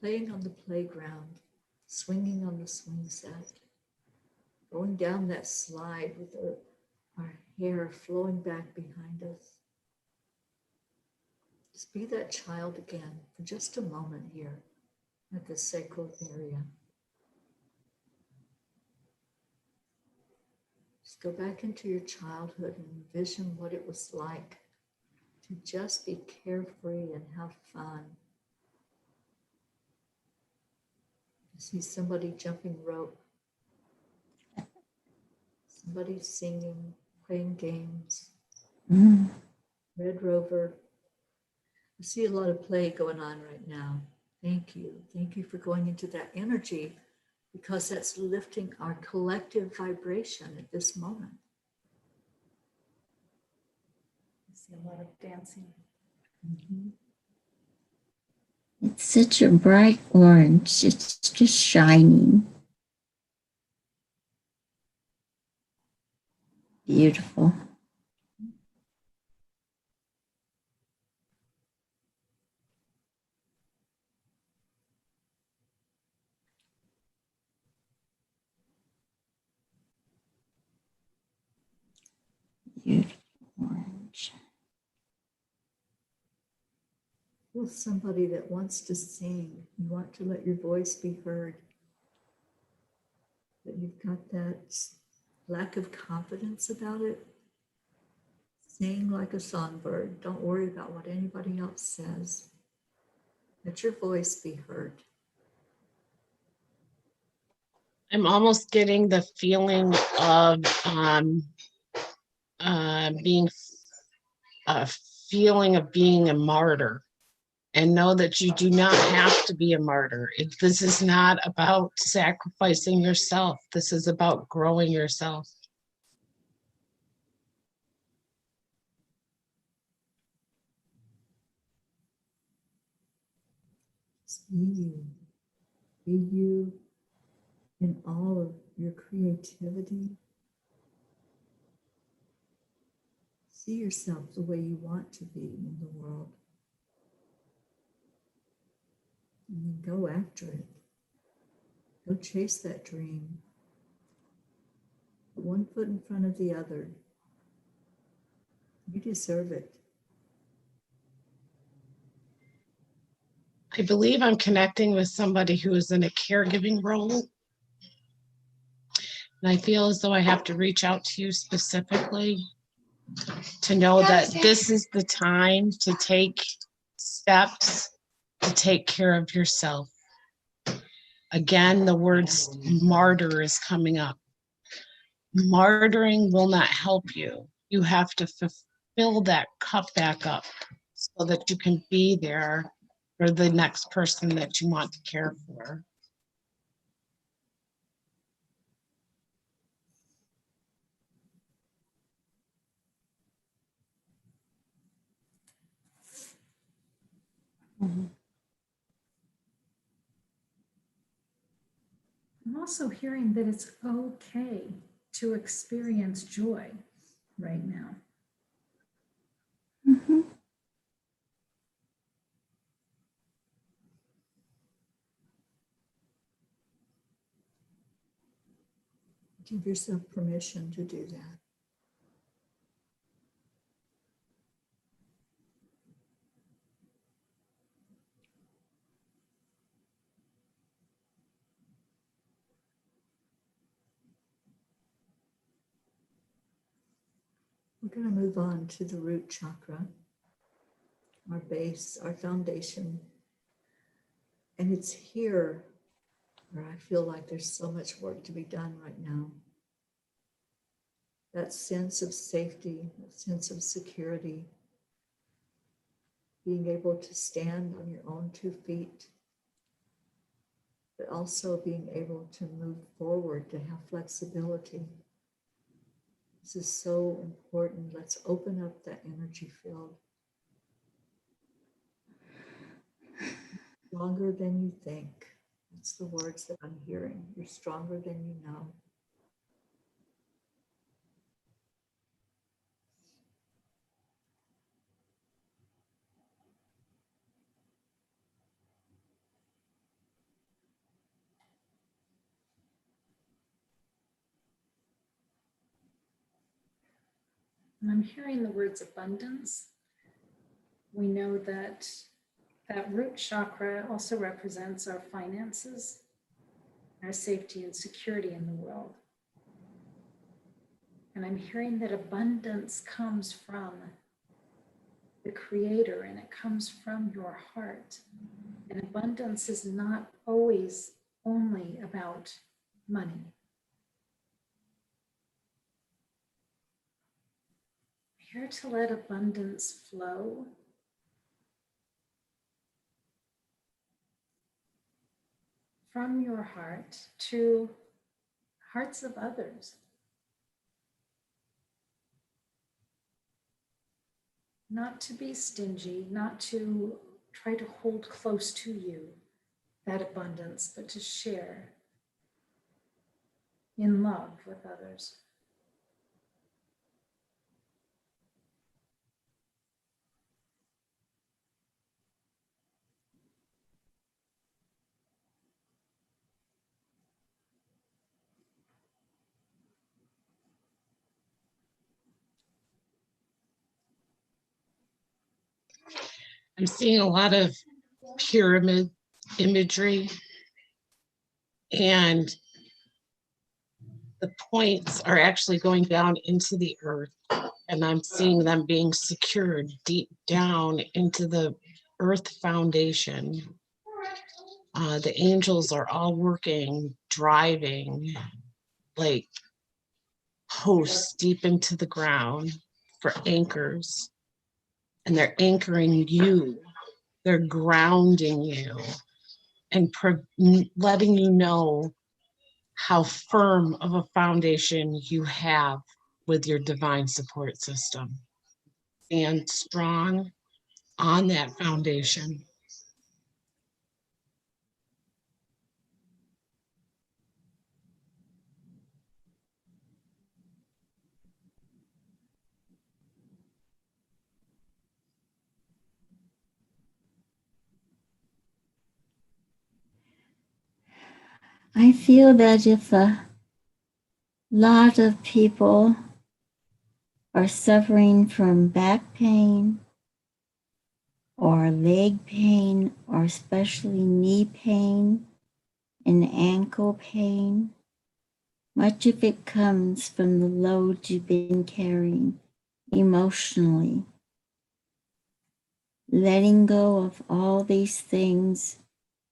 playing on the playground, swinging on the swing set, going down that slide with our hair flowing back behind us. Just be that child again for just a moment here at the sacral area. Just go back into your childhood and envision what it was like to just be carefree and have fun see somebody jumping rope, somebody singing, playing games, Mm. Red Rover. I see a lot of play going on right now. Thank you. Thank you for going into that energy because that's lifting our collective vibration at this moment. I see a lot of dancing. Mhm. It's such a bright orange. It's just shining. Beautiful. Beautiful orange. Feel somebody that wants to sing. You want to let your voice be heard. But you've got that lack of confidence about it. Sing like a songbird. Don't worry about what anybody else says. Let your voice be heard. I'm almost getting the feeling of being a feeling of being a martyr, and know that you do not have to be a martyr. This is not about sacrificing yourself. This is about growing yourself. Just be you. Be you in all of your creativity. See yourself the way you want to be in the world. And then go after it. Go chase that dream. Put one foot in front of the other. You deserve it. I believe I'm connecting with somebody who is in a caregiving role. And I feel as though I have to reach out to you specifically to know that this is the time to take steps to take care of yourself. Again, the word martyr is coming up. Martyring will not help you. You have to fill that cup back up so that you can be there for the next person that you want to care for. I'm also hearing that it's okay to experience joy right now. Mhm. Give yourself permission to do that. We're going to move on to the root chakra, our base, our foundation. And it's here where I feel like there's so much work to be done right now. That sense of safety, that sense of security, being able to stand on your own 2 feet, but also being able to move forward, to have flexibility. This is so important. Let's open up that energy field. Stronger than you think. That's the words that I'm hearing. You're stronger than you know. And I'm hearing the words abundance. We know that that root chakra also represents our finances, our safety and security in the world. And I'm hearing that abundance comes from the Creator and it comes from your heart. And abundance is not always only about money. Here to let abundance flow. From your heart to hearts of others. Not to be stingy, not to try to hold close to you that abundance, but to share in love with others. I'm seeing a lot of pyramid imagery, and the points are actually going down into the earth, and I'm seeing them being secured deep down into the earth foundation. The angels are all working, driving like posts deep into the ground for anchors, and they're anchoring you, they're grounding you, and letting you know how firm of a foundation you have with your divine support system. Stand strong on that foundation. I feel that if a lot of people are suffering from back pain or leg pain, or especially knee pain and ankle pain, much of it comes from the load you've been carrying emotionally. Letting go of all these things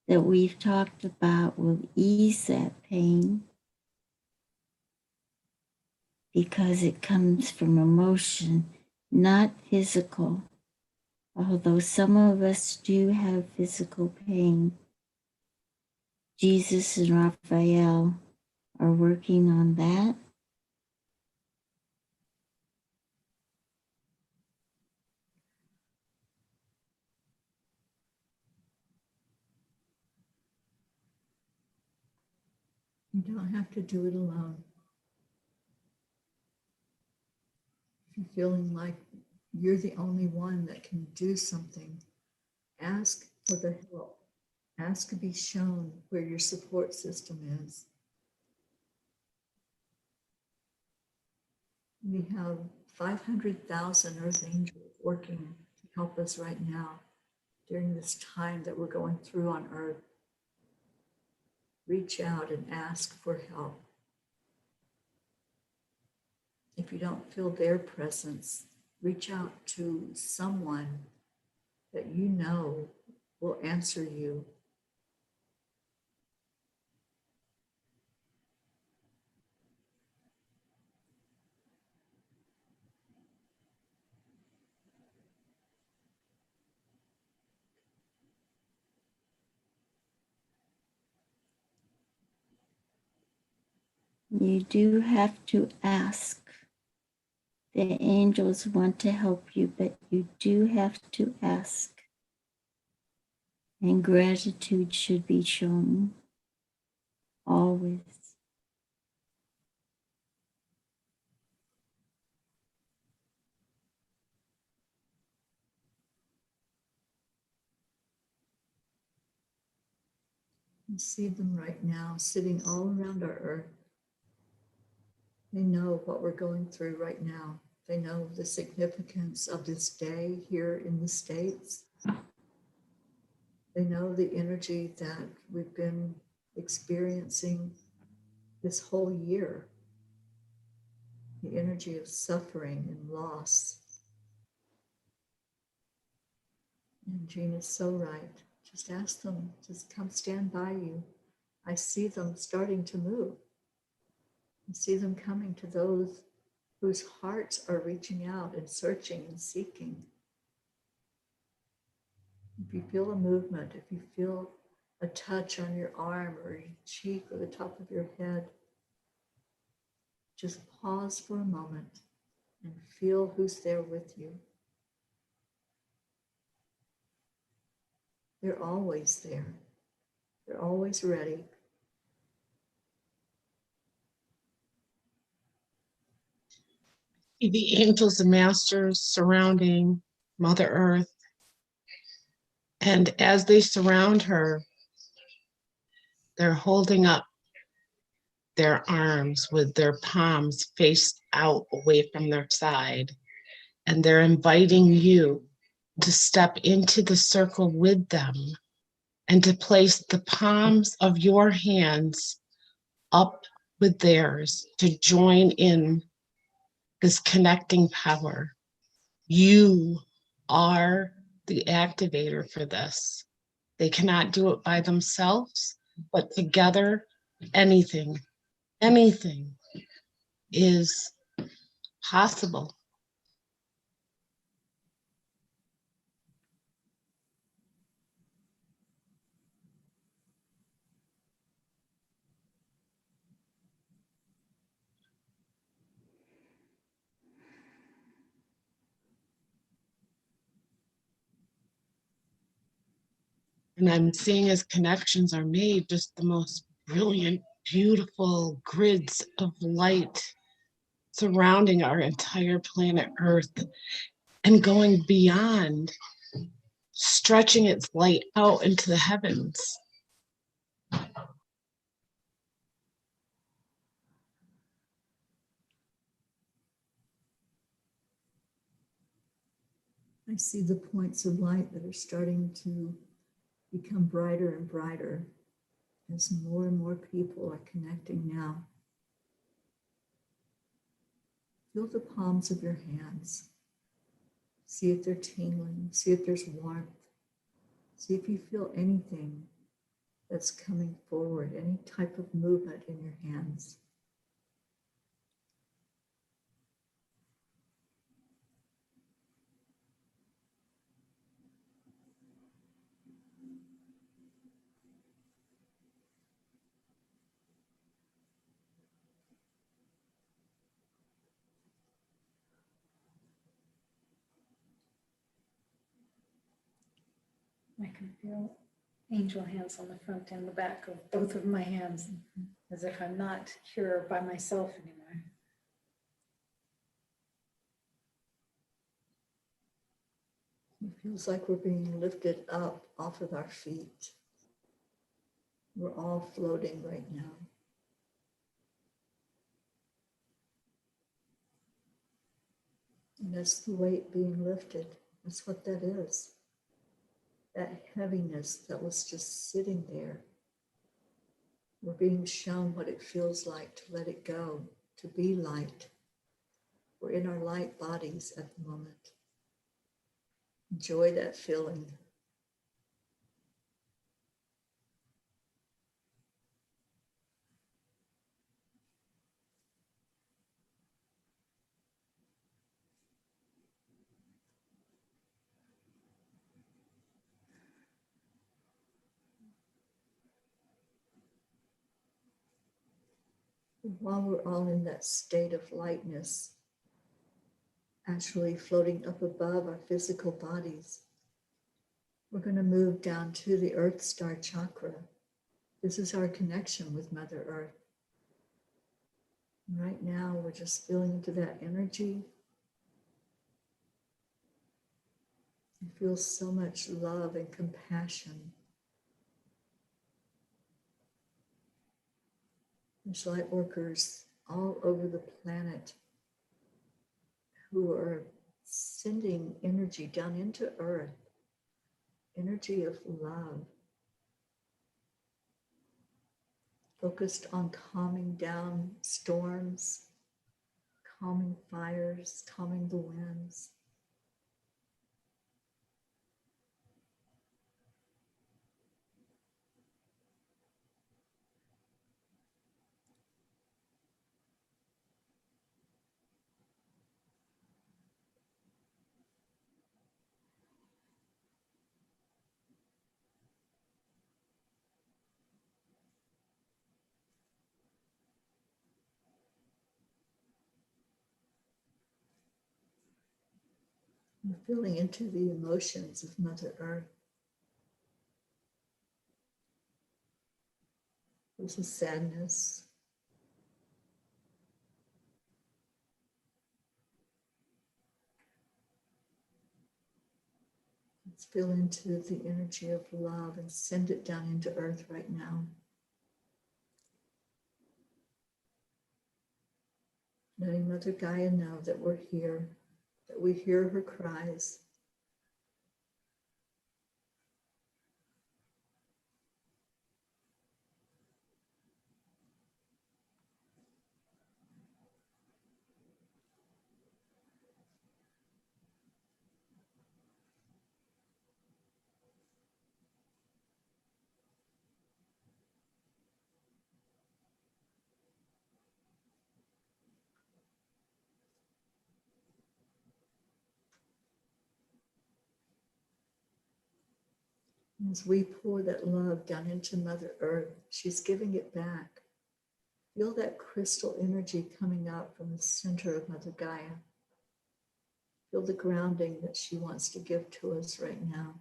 that we've talked about will ease that pain, because it comes from emotion, not physical. Although some of us do have physical pain, Jesus and Raphael are working on that. You don't have to do it alone. If you're feeling like you're the only one that can do something, ask for the help. Ask to be shown where your support system is. We have 500,000 earth angels working to help us right now during this time that we're going through on earth. Reach out and ask for help. If you don't feel their presence, reach out to someone that you know will answer you. You do have to ask. The angels want to help you, but you do have to ask. And gratitude should be shown always. You see them right now sitting all around our earth. They know what we're going through right now. They know the significance of this day here in the States. They know the energy that we've been experiencing this whole year, the energy of suffering and loss. And Jean is so right. Just ask them, just come stand by you. I see them starting to move. I see them coming to those whose hearts are reaching out and searching and seeking. If you feel a movement, if you feel a touch on your arm or your cheek or the top of your head, just pause for a moment and feel who's there with you. They're always there. They're always ready. The angels and masters surrounding Mother Earth. And as they surround her, they're holding up their arms with their palms faced out away from their side. And they're inviting you to step into the circle with them and to place the palms of your hands up with theirs to join in this connecting power. You are the activator for this. They cannot do it by themselves, but together, anything is possible. And I'm seeing as connections are made, just the most brilliant, beautiful grids of light surrounding our entire planet Earth and going beyond, stretching its light out into the heavens. I see the points of light that are starting to become brighter and brighter as more and more people are connecting now. Feel the palms of your hands. See if they're tingling. See if there's warmth. See if you feel anything that's coming forward, any type of movement in your hands. I can feel angel hands on the front and the back of both of my hands, as if I'm not here by myself anymore. It feels like we're being lifted up off of our feet. We're all floating right now. And that's the weight being lifted. That's what that is. That heaviness that was just sitting there. We're being shown what it feels like to let it go, to be light. We're in our light bodies at the moment. Enjoy that feeling. While we're all in that state of lightness, actually floating up above our physical bodies, we're going to move down to the Earth Star chakra. This is our connection with Mother Earth. And right now, we're just feeling into that energy. You feel so much love and compassion. There's light workers all over the planet who are sending energy down into Earth, energy of love, focused on calming down storms, calming fires, calming the winds. And feeling into the emotions of Mother Earth. There's a sadness. Let's feel into the energy of love and send it down into Earth right now. Letting Mother Gaia know that we're here, that we hear her cries. As we pour that love down into Mother Earth, she's giving it back. Feel that crystal energy coming up from the center of Mother Gaia. Feel the grounding that she wants to give to us right now.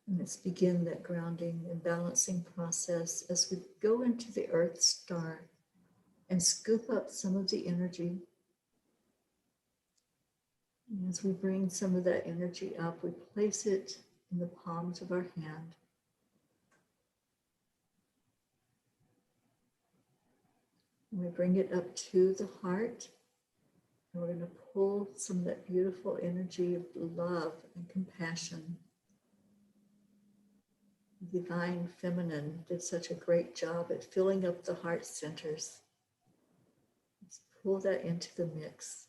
And let's begin that grounding and balancing process as we go into the Earth star and scoop up some of the energy. And as we bring some of that energy up, we place it in the palms of our hand. And we bring it up to the heart. And we're going to pull some of that beautiful energy of love and compassion. The Divine Feminine did such a great job at filling up the heart centers. Let's pull that into the mix.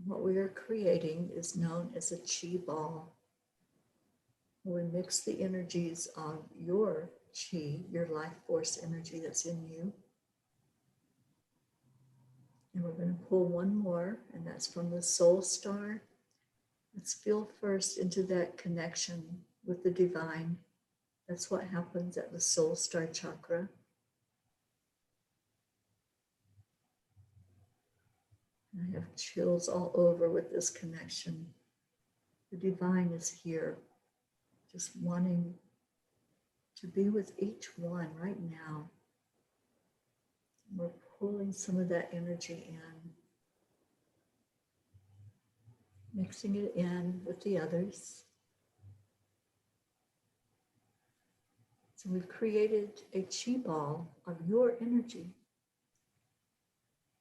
What we are creating is known as a chi ball. We mix the energies of your chi, your life force energy that's in you. And we're going to pull one more, and that's from the soul star. Let's feel first into that connection with the divine. That's what happens at the soul star chakra. I have chills all over with this connection. The divine is here, just wanting to be with each one right now. We're pulling some of that energy in, mixing it in with the others. So we've created a chi ball of your energy.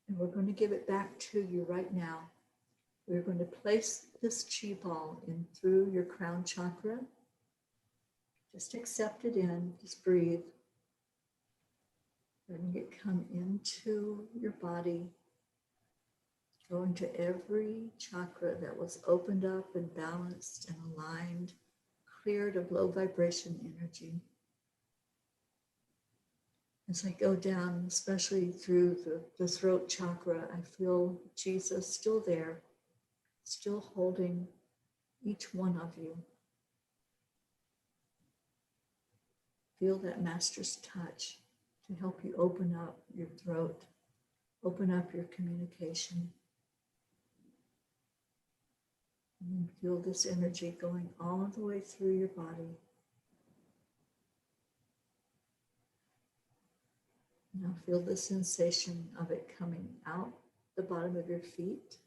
And we're going to give it back to you right now. We're going to place this chi ball in through your crown chakra. Just accept it in, just breathe. Letting it come into your body, going to every chakra that was opened up and balanced and aligned, cleared of low vibration energy. As I go down, especially through the throat chakra, I feel Jesus still there, still holding each one of you. Feel that Master's touch to help you open up your throat, open up your communication. And feel this energy going all the way through your body. Now feel the sensation of it coming out the bottom of your feet.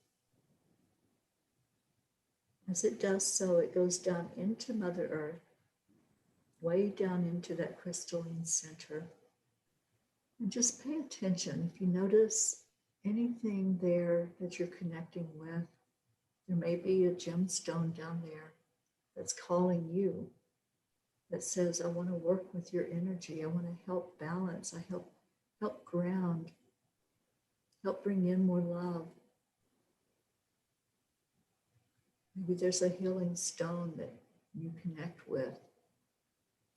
As it does so, it goes down into Mother Earth, way down into that crystalline center. And just pay attention. If you notice anything there that you're connecting with, there may be a gemstone down there that's calling you, that says, I want to work with your energy. I want to help balance. I help ground, help bring in more love. Maybe there's a healing stone that you connect with.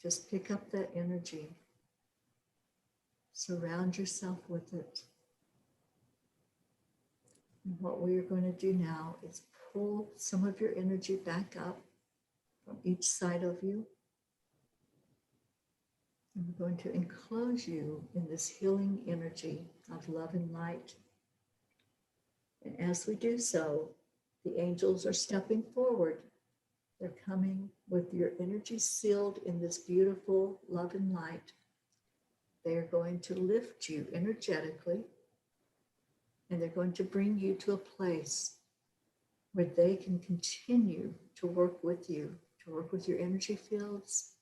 Just pick up that energy. Surround yourself with it. And what we are going to do now is pull some of your energy back up from each side of you. And we're going to enclose you in this healing energy of love and light. And as we do so, the angels are stepping forward. They're coming with your energy sealed in this beautiful love and light. They are going to lift you energetically, and they're going to bring you to a place where they can continue to work with you, to work with your energy fields,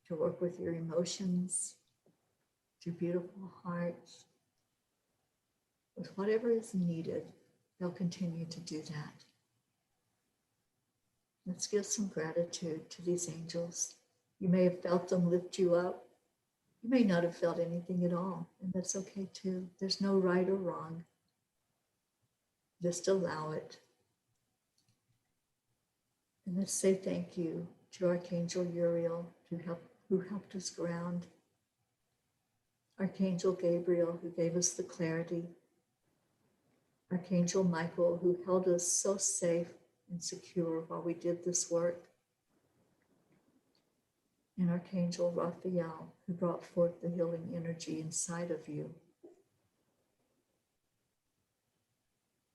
to work with your emotions, your beautiful heart, with whatever is needed. They'll continue to do that. Let's give some gratitude to these angels. You may have felt them lift you up. You may not have felt anything at all, and that's okay too. There's no right or wrong. Just allow it. And let's say thank you to Archangel Uriel, who helped us ground. Archangel Gabriel, who gave us the clarity. Archangel Michael, who held us so safe and secure while we did this work. And Archangel Raphael, who brought forth the healing energy inside of you.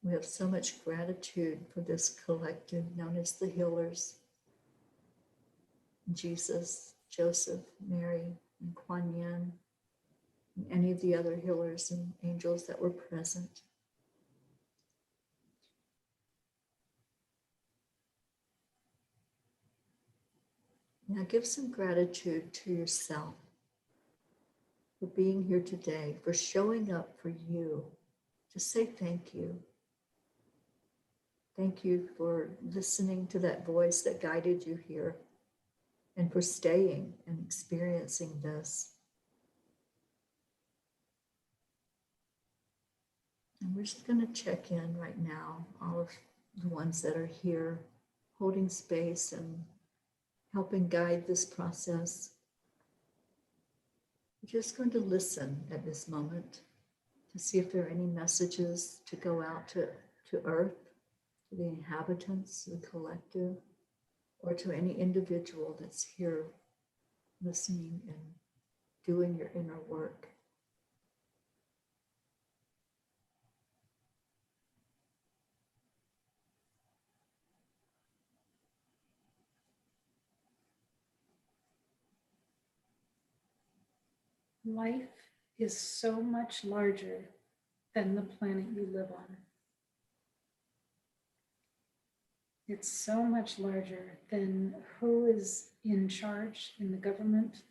We have so much gratitude for this collective known as the healers. Jesus, Joseph, Mary, and Kuan Yin, and any of the other healers and angels that were present. Now give some gratitude to yourself for being here today, for showing up for you. Just say thank you. Thank you for listening to that voice that guided you here, and for staying and experiencing this. And we're just going to check in right now, all of the ones that are here, holding space and helping guide this process. We're just going to listen at this moment to see if there are any messages to go out to Earth, to the inhabitants, the collective, or to any individual that's here listening and doing your inner work. Life is so much larger than the planet you live on. It's so much larger than who is in charge in the government.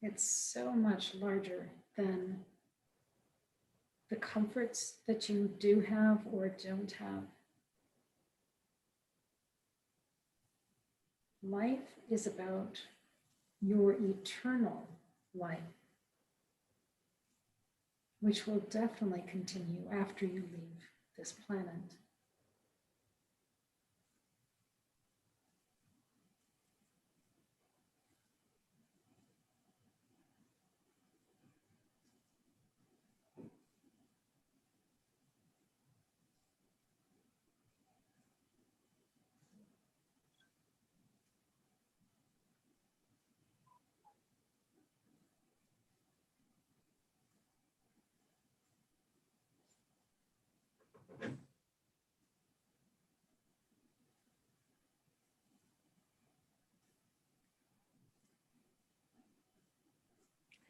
It's so much larger than the comforts that you do have or don't have. Life is about your eternal life, which will definitely continue after you leave this planet.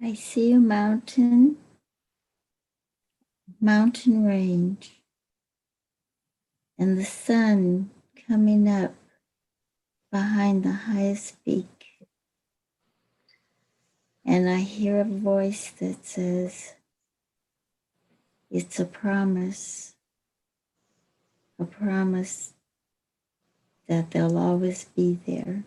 I see a mountain range, and the sun coming up behind the highest peak. And I hear a voice that says, it's a promise that they'll always be there.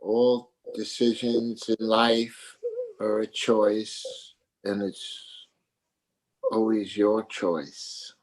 All decisions in life are a choice, and it's always your choice.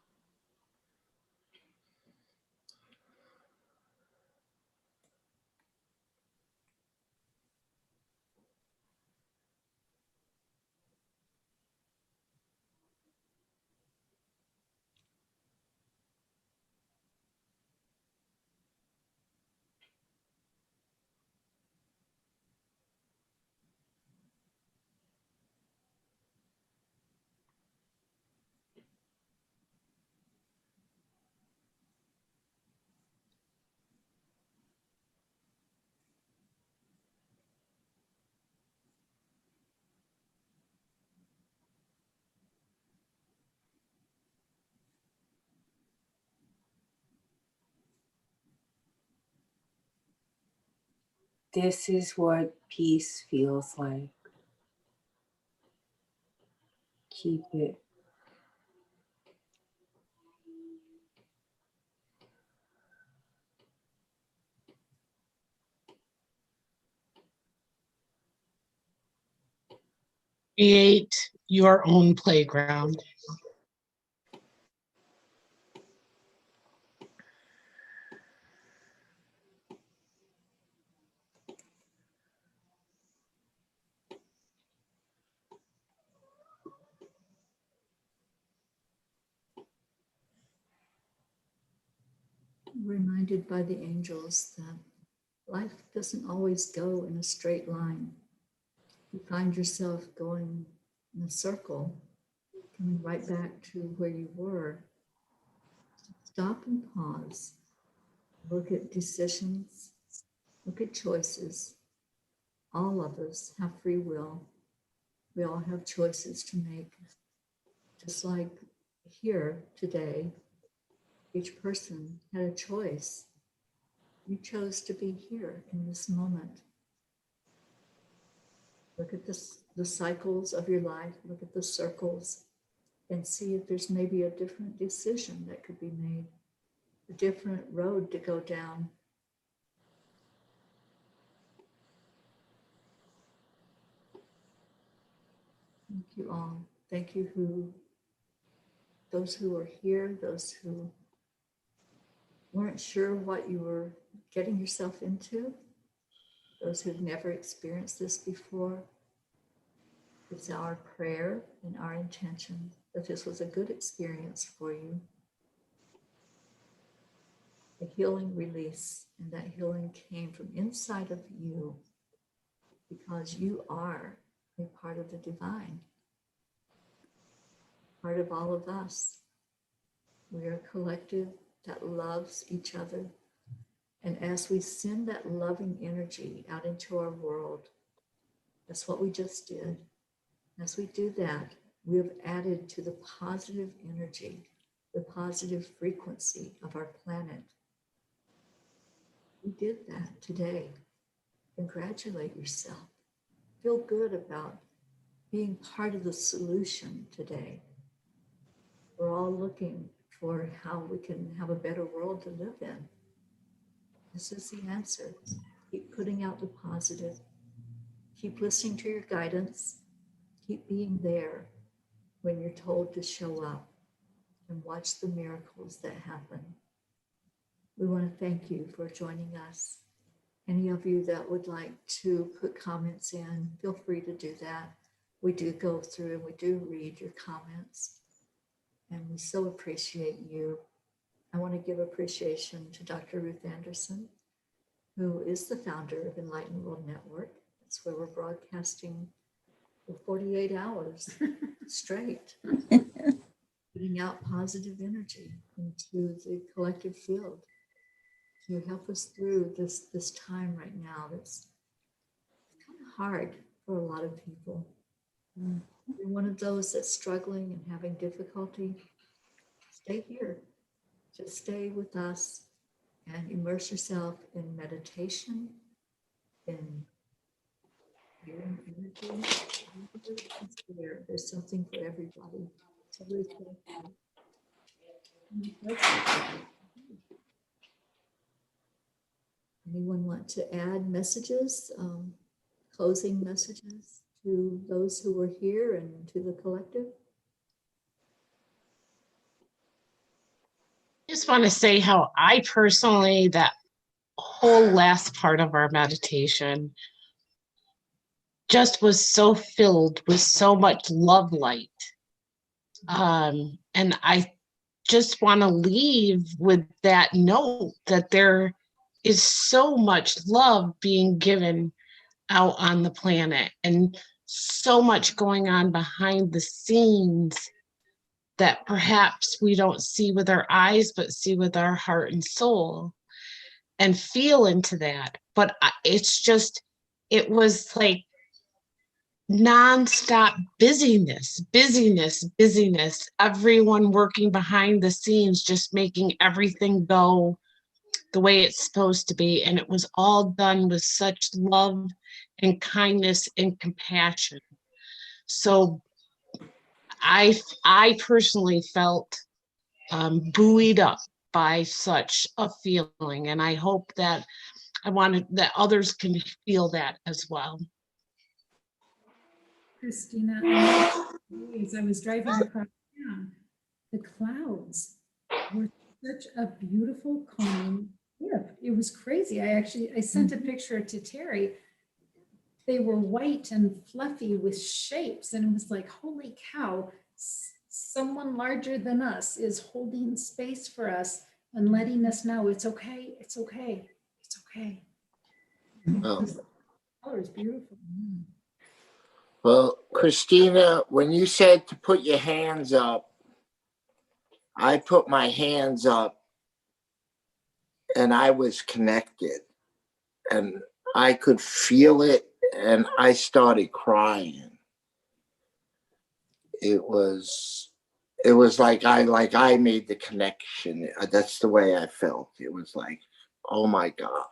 This is what peace feels like. Keep it. Create your own playground. Reminded by the angels that life doesn't always go in a straight line. You find yourself going in a circle, coming right back to where you were. Stop and pause. Look at decisions. Look at choices. All of us have free will. We all have choices to make. Just like here today, each person had a choice. You chose to be here in this moment. Look at the cycles of your life, look at the circles, and see if there's maybe a different decision that could be made, a different road to go down. Thank you all. Thank you those who are here, those who weren't sure what you were getting yourself into, those who've never experienced this before. It's our prayer and our intention that this was a good experience for you. A healing release, and that healing came from inside of you because you are a part of the divine, part of all of us. We are a collective that loves each other. And as we send that loving energy out into our world, that's what we just did. As we do that, we have added to the positive energy, the positive frequency of our planet. You did that today. Congratulate yourself. Feel good about being part of the solution today. We're all looking for how we can have a better world to live in. This is the answer. Keep putting out the positive. Keep listening to your guidance. Keep being there when you're told to show up and watch the miracles that happen. We want to thank you for joining us. Any of you that would like to put comments in, feel free to do that. We do go through and we do read your comments. And we so appreciate you. I want to give appreciation to Dr. Ruth Anderson, who is the founder of Enlightened World Network. That's where we're broadcasting for 48 hours straight, putting out positive energy into the collective field to help us through this time right now that's kind of hard for a lot of people. You're one of those that's struggling and having difficulty, stay here. Just stay with us and immerse yourself in meditation, in healing energy. There's something for everybody. So really thank you. Anyone want to add messages, closing messages to those who were here and to the collective? just want to say how I personally, that whole last part of our meditation just was so filled with so much love light. And I just want to leave with that note that there is so much love being given out on the planet and so much going on behind the scenes that perhaps we don't see with our eyes, but see with our heart and soul and feel into that. But it's just, it was like nonstop busyness, everyone working behind the scenes, just making everything go the way it's supposed to be. And it was all done with such love and kindness and compassion. So I personally felt buoyed up by such a feeling. And I hope that I wanted that others can feel that as well. Christina, as I was driving across town, the clouds were such a beautiful, calming gift. It was crazy. I sent a picture to Teri. They were white and fluffy with shapes, and it was like, holy cow, someone larger than us is holding space for us and letting us know it's okay, it's okay, it's okay. Well, The color is beautiful. well, Christina, when you said to put your hands up, I put my hands up and I was connected and I could feel it and I started crying. It was like I made the connection. That's the way I felt. It was like, oh my God.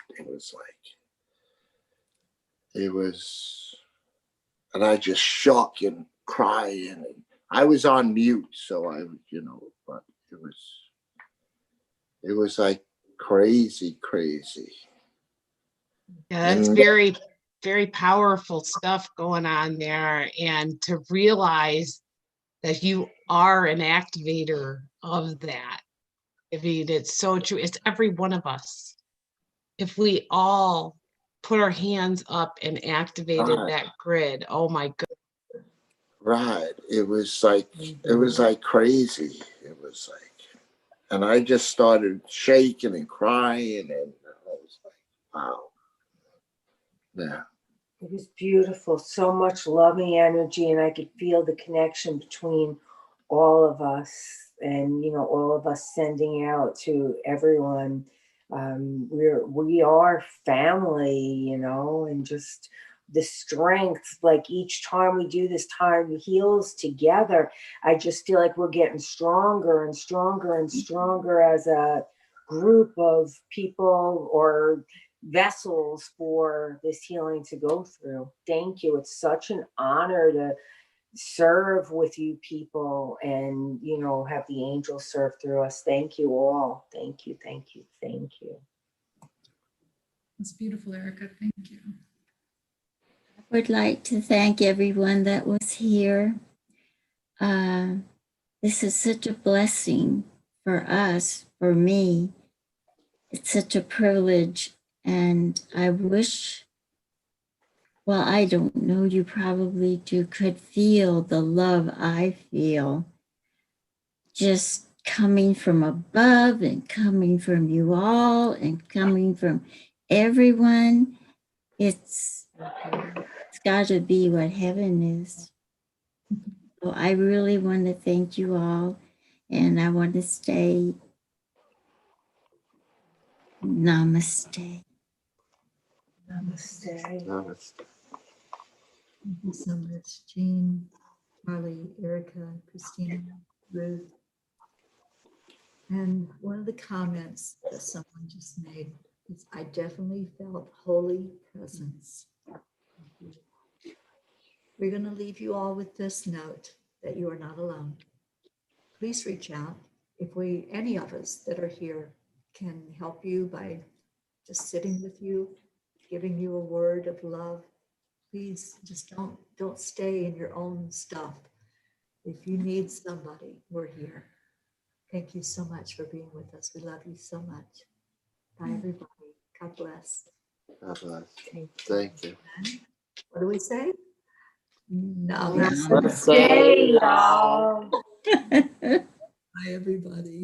It was, and I just shook and crying. And I was on mute, so but it was like crazy. Yeah, that's And very, very powerful stuff going on there. And to realize that you are an activator of that. I mean, it's so true. It's every one of us. If we all put our hands up and activated that grid, oh my God. right, it was like crazy. It was like, and I just started shaking and crying, and I was like, wow, yeah. It was beautiful. So much loving energy, and I could feel the connection between all of us, and all of us sending out to everyone. We are family, and just the strength. Like each time we do this time heals together, I just feel like we're getting stronger and stronger and stronger as a group of people or vessels for this healing to go through. Thank you. It's such an honor to serve with you people and have the angels serve through us. Thank you all. Thank you. It's beautiful, Erica. Thank you. I would like to thank everyone that was here. This is such a blessing for us, for me. It's such a privilege, and I wish, well, I don't know, you probably could feel the love I feel just coming from above and coming from you all and coming from everyone. It's got to be what heaven is. So I really want to thank you all, and I want to say namaste. Namaste. Thank you so much, Jean, Charlie, Erica, Christina, Ruth. And one of the comments that someone just made is, I definitely felt holy presence. We're going to leave you all with this note that you are not alone. Please reach out if any of us that are here can help you by just sitting with you, giving you a word of love. Please just don't stay in your own stuff. If you need somebody, we're here. Thank you so much for being with us. We love you so much. Bye, everybody. God bless. God bless. Thank you. Thank you. What do we say? No. Namaste, y'all. Bye, everybody.